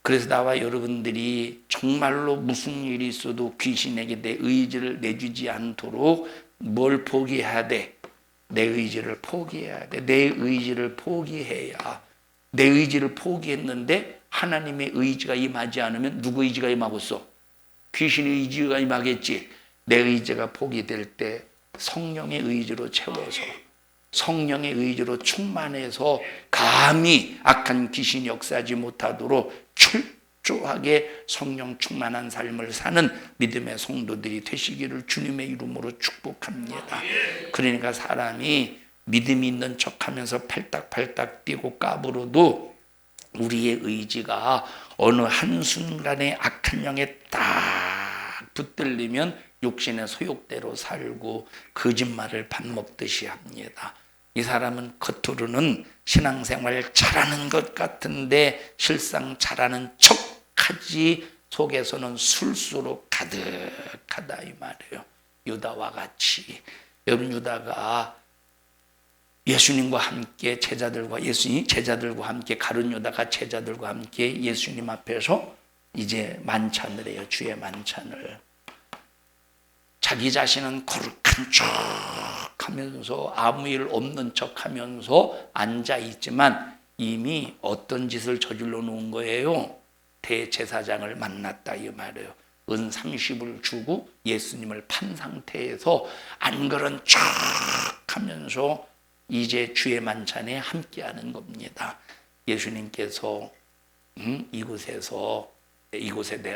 그래서 나와 여러분들이 정말로 무슨 일이 있어도 귀신에게 내 의지를 내주지 않도록 뭘 포기해야 돼? 내 의지를 포기해야 돼. 내 의지를 포기해야. 내 의지를 포기했는데 하나님의 의지가 임하지 않으면 누구 의지가 임하겠어? 귀신의 의지가 임하겠지. 내 의지가 포기될 때 성령의 의지로 채워서 성령의 의지로 충만해서 감히 악한 귀신이 역사하지 못하도록 철저하게 성령 충만한 삶을 사는 믿음의 성도들이 되시기를 주님의 이름으로 축복합니다. 그러니까 사람이 믿음이 있는 척하면서 팔딱팔딱 뛰고 까불어도 우리의 의지가 어느 한순간에 악한 영에 딱 붙들리면 욕심의 소욕대로 살고 거짓말을 밥 먹듯이 합니다. 이 사람은 겉으로는 신앙생활 잘하는 것 같은데 실상 잘하는 척하지 속에서는 술수로 가득하다 이 말이에요. 유다와 같이 여러분 유다가 예수님과 함께 제자들과 함께 가룟 유다가 제자들과 함께 예수님 앞에서 이제 만찬을 해요. 주의 만찬을. 자기 자신은 거룩한 척하면서 아무 일 없는 척하면서 앉아 있지만 이미 어떤 짓을 저질러 놓은 거예요. 대제사장을 만났다 이 말이에요. 은 30을 주고 예수님을 판 상태에서 안 그런 척하면서 이제 주의 만찬에 함께하는 겁니다. 예수님께서 이곳에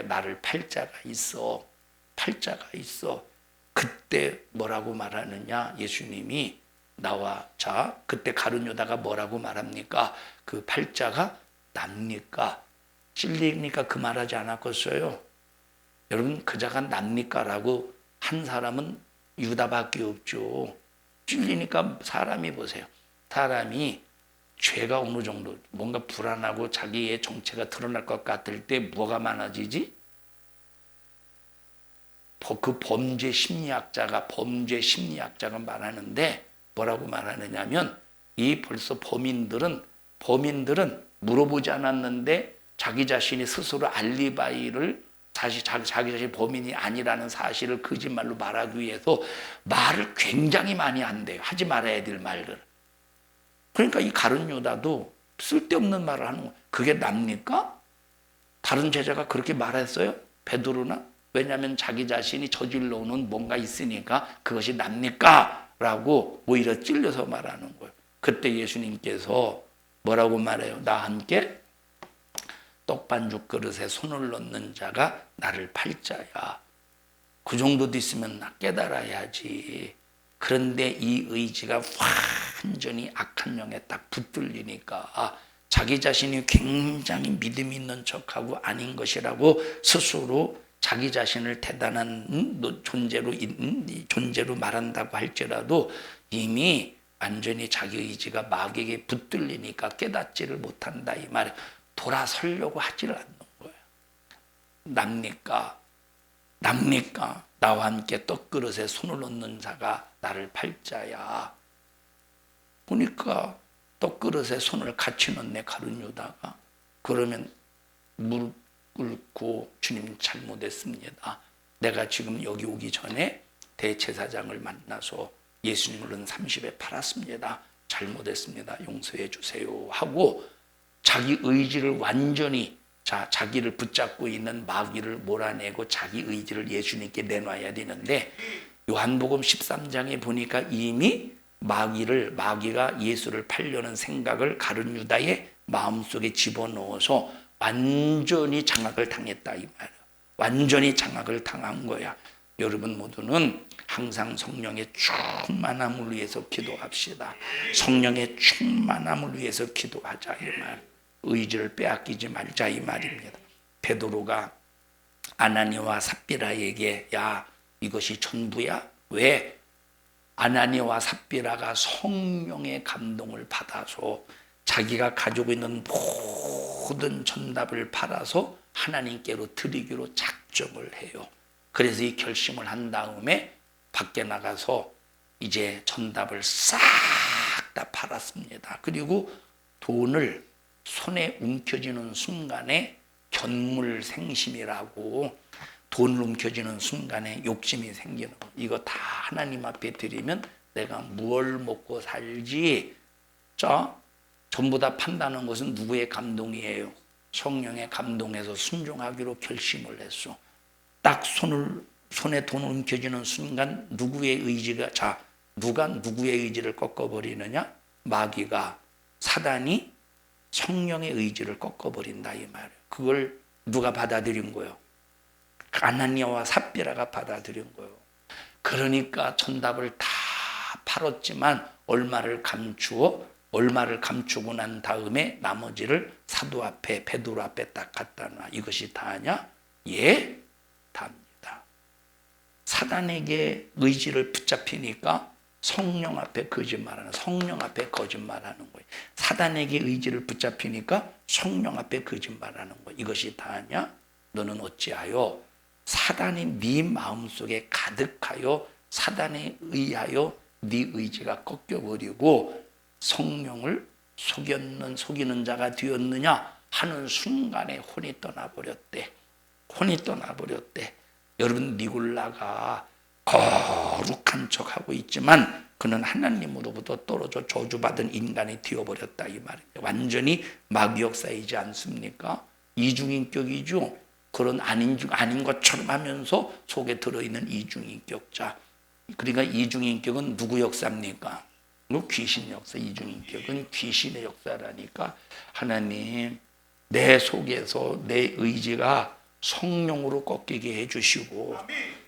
나를 팔자가 있어. 그때 뭐라고 말하느냐? 예수님이 그때 가룟 유다가 뭐라고 말합니까? 그 팔자가 납니까? 찔리니까 그 말하지 않았겠어요? 여러분, 그 자가 납니까라고 한 사람은 유다밖에 없죠. 찔리니까 사람이 보세요. 사람이 죄가 어느 정도 뭔가 불안하고 자기의 정체가 드러날 것 같을 때 뭐가 많아지지? 그 범죄 심리학자가 말하는데 뭐라고 말하느냐면 이 벌써 범인들은 물어보지 않았는데 자기 자신이 스스로 알리바이를 자기 자신이 범인이 아니라는 사실을 거짓말로 말하기 위해서 말을 굉장히 많이 한대요. 하지 말아야 될 말을. 그러니까 이 가룟 유다도 쓸데없는 말을 하는 거예요. 그게 납니까? 다른 제자가 그렇게 말했어요? 베드로나? 왜냐하면 자기 자신이 저질러 오는 뭔가 있으니까 그것이 납니까? 라고 오히려 찔려서 말하는 거예요. 그때 예수님께서 뭐라고 말해요? 나와 함께 떡반죽 그릇에 손을 넣는 자가 나를 팔자야. 그 정도도 있으면 나 깨달아야지. 그런데 이 의지가 완전히 악한 영에 딱 붙들리니까 자기 자신이 굉장히 믿음 있는 척하고 아닌 것이라고 스스로 자기 자신을 대단한 존재로 말한다고 할지라도 이미 완전히 자기 의지가 마귀에게 붙들리니까 깨닫지를 못한다 이 말이에요. 돌아서려고 하지를 않는 거예요. 납니까? 나와 함께 떡그릇에 손을 넣는 자가 나를 팔자야. 보니까 떡그릇에 손을 같이 넣네 가룟 유다가. 그러면 무릎 꿇고 주님 잘못했습니다. 내가 지금 여기 오기 전에 대제사장을 만나서 예수님을 30에 팔았습니다. 잘못했습니다. 용서해 주세요 하고 자기 의지를 완전히 자기를 붙잡고 있는 마귀를 몰아내고 자기 의지를 예수님께 내놔야 되는데 요한복음 13장에 보니까 이미 마귀가 예수를 팔려는 생각을 가룟 유다의 마음속에 집어넣어서 완전히 장악을 당했다 이 말이에요. 완전히 장악을 당한 거야. 여러분 모두는 항상 성령의 충만함을 위해서 기도합시다. 성령의 충만함을 위해서 기도하자 이 말. 의지를 빼앗기지 말자 이 말입니다. 베드로가 아나니와 삽비라에게 야 이것이 전부야? 왜? 아나니와 삽비라가 성령의 감동을 받아서 자기가 가지고 있는 모든 전답을 팔아서 하나님께로 드리기로 작정을 해요. 그래서 이 결심을 한 다음에 밖에 나가서 이제 전답을 싹 다 팔았습니다. 그리고 돈을 손에 움켜쥐는 순간에 견물생심이라고 돈을 움켜쥐는 순간에 욕심이 생기는 거. 이거 다 하나님 앞에 드리면 내가 무얼 먹고 살지? 전부 다 판다는 것은 누구의 감동이에요? 성령의 감동에서 순종하기로 결심을 했어. 딱 손에 돈을 움켜쥐는 순간 누구의 의지가 누가 누구의 의지를 꺾어버리느냐? 마귀가 사단이 성령의 의지를 꺾어버린다 이 말이에요. 그걸 누가 받아들인 거예요? 아나니아와 삽비라가 받아들인 거예요. 그러니까 전답을 다 팔았지만 얼마를 감추고 난 다음에 나머지를 사도 앞에 베드로 앞에 딱 갖다 놔. 이것이 다냐? 예, 다입니다. 사단에게 의지를 붙잡히니까 성령 앞에 거짓말하는 거예요. 사단에게 의지를 붙잡히니까 성령 앞에 거짓말하는 거예요. 이것이 다냐? 너는 어찌하여 사단이 네 마음속에 가득하여 사단에 의하여 네 의지가 꺾여버리고 성령을 속이는 자가 되었느냐 하는 순간에 혼이 떠나버렸대. 혼이 떠나버렸대. 여러분, 니골라가 거룩한 척하고 있지만 그는 하나님으로부터 떨어져 저주받은 인간이 되어버렸다 이 말이에요. 완전히 마귀역사이지 않습니까? 이중인격이죠. 그런 아닌 것처럼 하면서 속에 들어있는 이중인격자. 그러니까 이중인격은 누구 역사입니까? 귀신 역사. 이중인격은 귀신의 역사라니까. 하나님, 내 속에서 내 의지가 성령으로 꺾이게 해주시고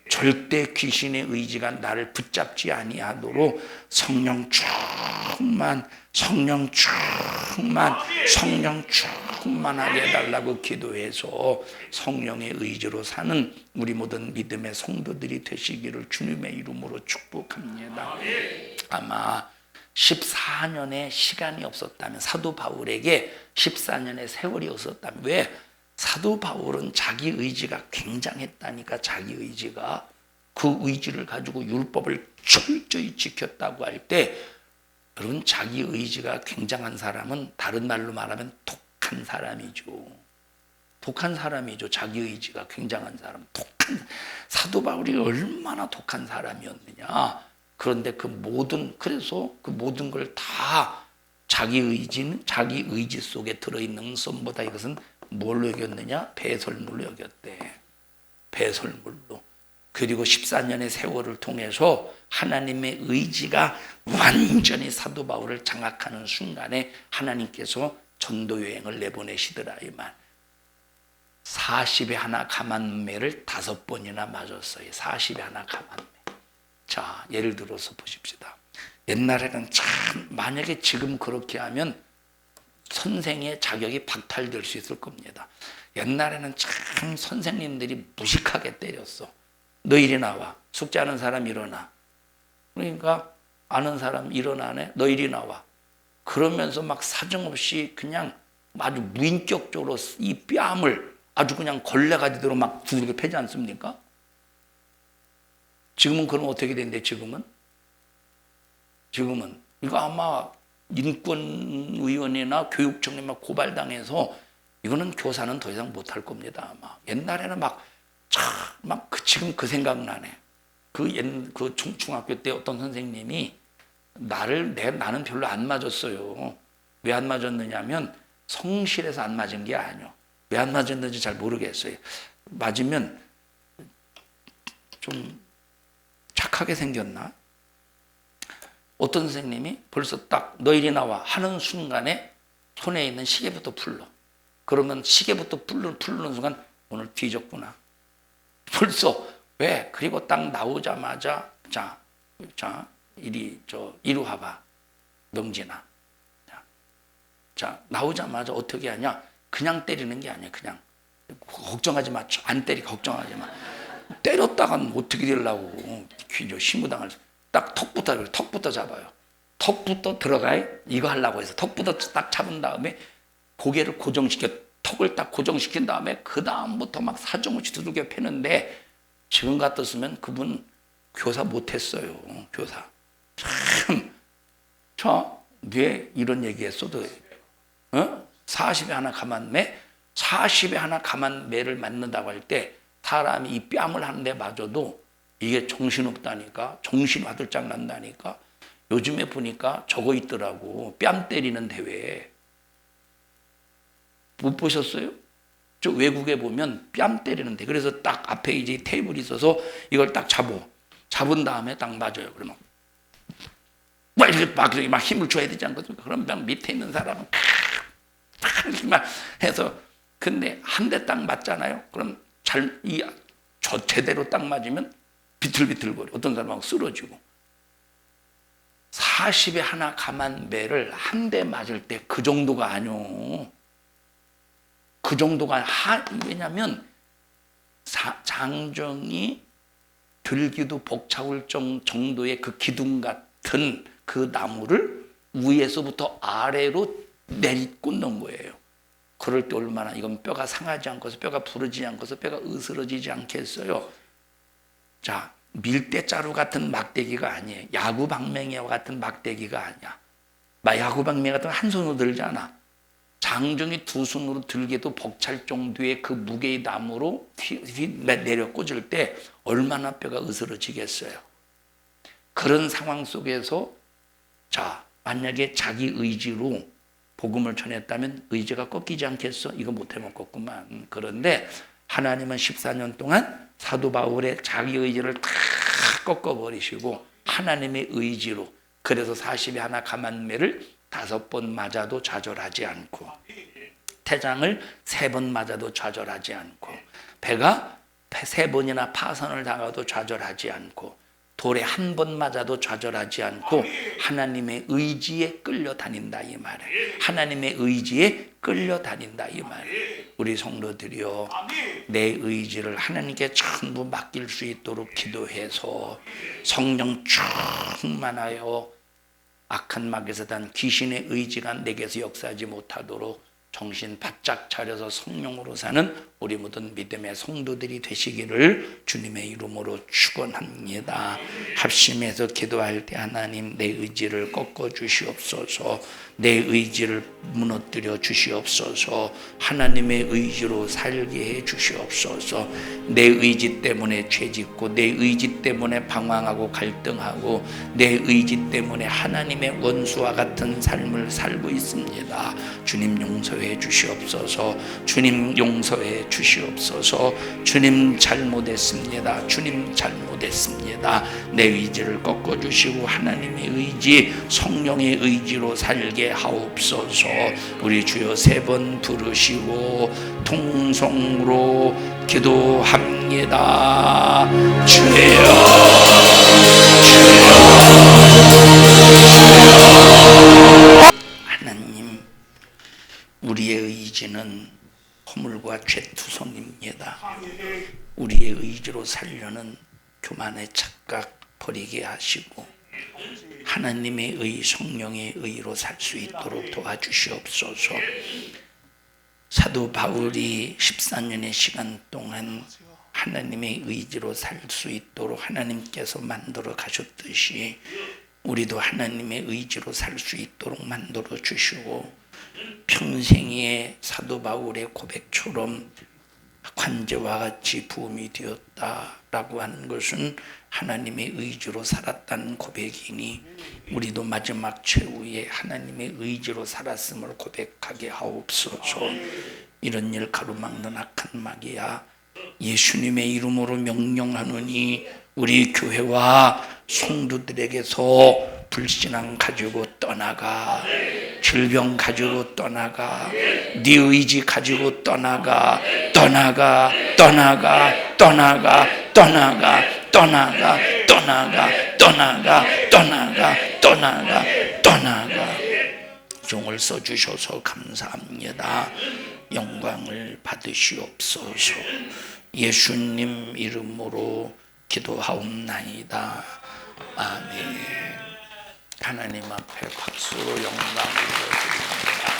절대 귀신의 의지가 나를 붙잡지 아니하도록 성령 충만하게 해달라고 기도해서 성령의 의지로 사는 우리 모든 믿음의 성도들이 되시기를 주님의 이름으로 축복합니다. 아마 14년의 시간이 없었다면, 사도 바울에게 14년의 세월이 없었다면, 왜? 사도 바울은 자기 의지가 굉장했다니까. 자기 의지가, 그 의지를 가지고 율법을 철저히 지켰다고 할 때, 여러분, 자기 의지가 굉장한 사람은 다른 말로 말하면 독한 사람이죠. 독한 사람이죠. 자기 의지가 굉장한 사람. 사도 바울이 얼마나 독한 사람이었느냐. 그런데 그래서 그 모든 걸 다 자기 의지 속에 들어있는 것보다 이것은 뭘로 여겼느냐? 배설물로 여겼대. 배설물로. 그리고 14년의 세월을 통해서 하나님의 의지가 완전히 사도 바울을 장악하는 순간에 하나님께서 전도 여행을 내보내시더라 이 말. 40에 하나 가만매를 5번이나 맞았어요. 40에 하나 가만매. 자, 예를 들어서 보십시다. 옛날에는 참, 만약에 지금 그렇게 하면 선생의 자격이 박탈될 수 있을 겁니다. 옛날에는 참 선생님들이 무식하게 때렸어. 너 이리 나와. 숙제하는 사람 일어나. 그러니까 아는 사람 일어나네. 너 이리 나와. 그러면서 막 사정없이 그냥 아주 무인격적으로 이 뺨을 아주 그냥 걸레가지도록 막 두들겨 패지 않습니까? 지금은 그럼 어떻게 된대? 지금은 이거 아마 인권위원회나 교육청에 막 고발당해서 이거는 교사는 더 이상 못할 겁니다. 아마 옛날에는 지금 그 생각나네. 그 중학교 때 어떤 선생님이 나는 별로 안 맞았어요. 왜 안 맞았느냐면 성실해서 안 맞은 게 아니요. 왜 안 맞았는지 잘 모르겠어요. 맞으면 좀 착하게 생겼나? 어떤 선생님이 벌써 딱 너 이리 나와 하는 순간에 손에 있는 시계부터 풀러. 그러면 시계부터 풀는 순간 오늘 뒤졌구나. 벌써 왜? 그리고 딱 나오자마자 자 이리 와봐. 명진아. 자 나오자마자 어떻게 하냐? 그냥 때리는 게 아니야. 그냥 걱정하지 마. 안 때리고 걱정하지 마. 때렸다간 어떻게 되려고 신부당을 딱 턱부터 잡아요. 턱부터 들어가요. 이거 하려고 해서 턱부터 딱 잡은 다음에 고개를 턱을 딱 고정시킨 다음에 그 다음부터 막 사정없이 두들겨 패는데 지금 같았으면 그분 교사 못했어요. 교사. 왜 이런 얘기했어도 40에 하나 가만매? 40에 하나 가만매를 맞는다고 할 때 사람이 이 뺨을 하는데 맞아도 이게 정신없다니까. 정신 화들짝 난다니까. 요즘에 보니까 저거 있더라고. 뺨 때리는 대회. 못 보셨어요? 저 외국에 보면 뺨 때리는 대회. 그래서 딱 앞에 이제 테이블이 있어서 이걸 딱 잡은 다음에 딱 맞아요. 그러면 이렇게 막 힘을 줘야 되지 않거든요. 그럼 밑에 있는 사람은 막 해서 근데 한 대 딱 맞잖아요. 그럼 제대로 딱 맞으면 비틀비틀거려. 어떤 사람은 쓰러지고. 40에 하나 가만매를 한 대 맞을 때 그 정도가 아니오. 그 정도가 왜냐면 장정이 들기도 벅차올 정도의 그 기둥 같은 그 나무를 위에서부터 아래로 내리꽂는 거예요. 그럴 때 얼마나 이건 뼈가 상하지 않고서 뼈가 부러지지 않고서 뼈가 으스러지지 않겠어요. 자, 밀대자루 같은 막대기가 아니에요. 야구방망이와 같은 막대기가 아니야. 야구방망이 같은 거 한 손으로 들잖아. 장정이 두 손으로 들기도 벅찰 정도의 그 무게의 나무로 내려 꽂을 때 얼마나 뼈가 으스러지겠어요. 그런 상황 속에서 자, 만약에 자기 의지로 복음을 전했다면 의지가 꺾이지 않겠어? 이거 못해 먹겠구만. 그런데 하나님은 14년 동안 사도 바울의 자기 의지를 다 꺾어버리시고 하나님의 의지로, 그래서 40의 가만매를 5번 맞아도 좌절하지 않고, 태장을 3번 맞아도 좌절하지 않고, 배가 3번이나 파선을 당하도 좌절하지 않고, 돌에 1번 맞아도 좌절하지 않고 하나님의 의지에 끌려다닌다 이 말이에요. 하나님의 의지에 끌려다닌다 이 말이에요. 우리 성도들이요, 내 의지를 하나님께 전부 맡길 수 있도록 기도해서 성령 충만하여 악한 마귀에서 단 귀신의 의지가 내게서 역사하지 못하도록 정신 바짝 차려서 성령으로 사는 우리 모든 믿음의 성도들이 되시기를 주님의 이름으로 축원합니다. 합심해서 기도할 때 하나님, 내 의지를 꺾어 주시옵소서. 내 의지를 무너뜨려 주시옵소서. 하나님의 의지로 살게 해 주시옵소서. 내 의지 때문에 죄짓고, 내 의지 때문에 방황하고 갈등하고, 내 의지 때문에 하나님의 원수와 같은 삶을 살고 있습니다. 주님 용서해 주시옵소서. 주님 용서해 주시옵소서. 주님 잘못했습니다. 주님 잘못했습니다. 내 의지를 꺾어 주시고 하나님의 의지, 성령의 의지로 살게 하옵소서. 우리 주여 3번 부르시고 통성으로 기도합니다. 주여, 하나님, 우리의 의지는 허물과 죄투성입니다. 우리의 의지로 살려는 교만의 착각 버리게 하시고 하나님의 의, 성령의 의로 살 수 있도록 도와주시옵소서. 사도 바울이 14년의 시간 동안 하나님의 의지로 살 수 있도록 하나님께서 만들어 가셨듯이 우리도 하나님의 의지로 살 수 있도록 만들어 주시고, 평생의 사도 바울의 고백처럼 관제와 같이 부음이 되었다라고 하는 것은 하나님의 의지로 살았다는 고백이니 우리도 마지막 최후에 하나님의 의지로 살았음을 고백하게 하옵소서. 이런 일 가로막는 악한 마귀야, 예수님의 이름으로 명령하노니 우리 교회와 성도들에게서 불신앙 가지고 떠나가, 질병 가지고 떠나가, 네 의지 가지고 떠나가, 떠나가, 떠나가, 떠나가, 떠나가, 떠나가, 떠나가, 떠나가, 떠나가, 떠나가, 떠나가. 종을 써주셔서 감사합니다. 영광을 받으시옵소서. 예수님 이름으로 기도하옵나이다. 아멘. 하나님 앞에 박수로 영광을 드립니다.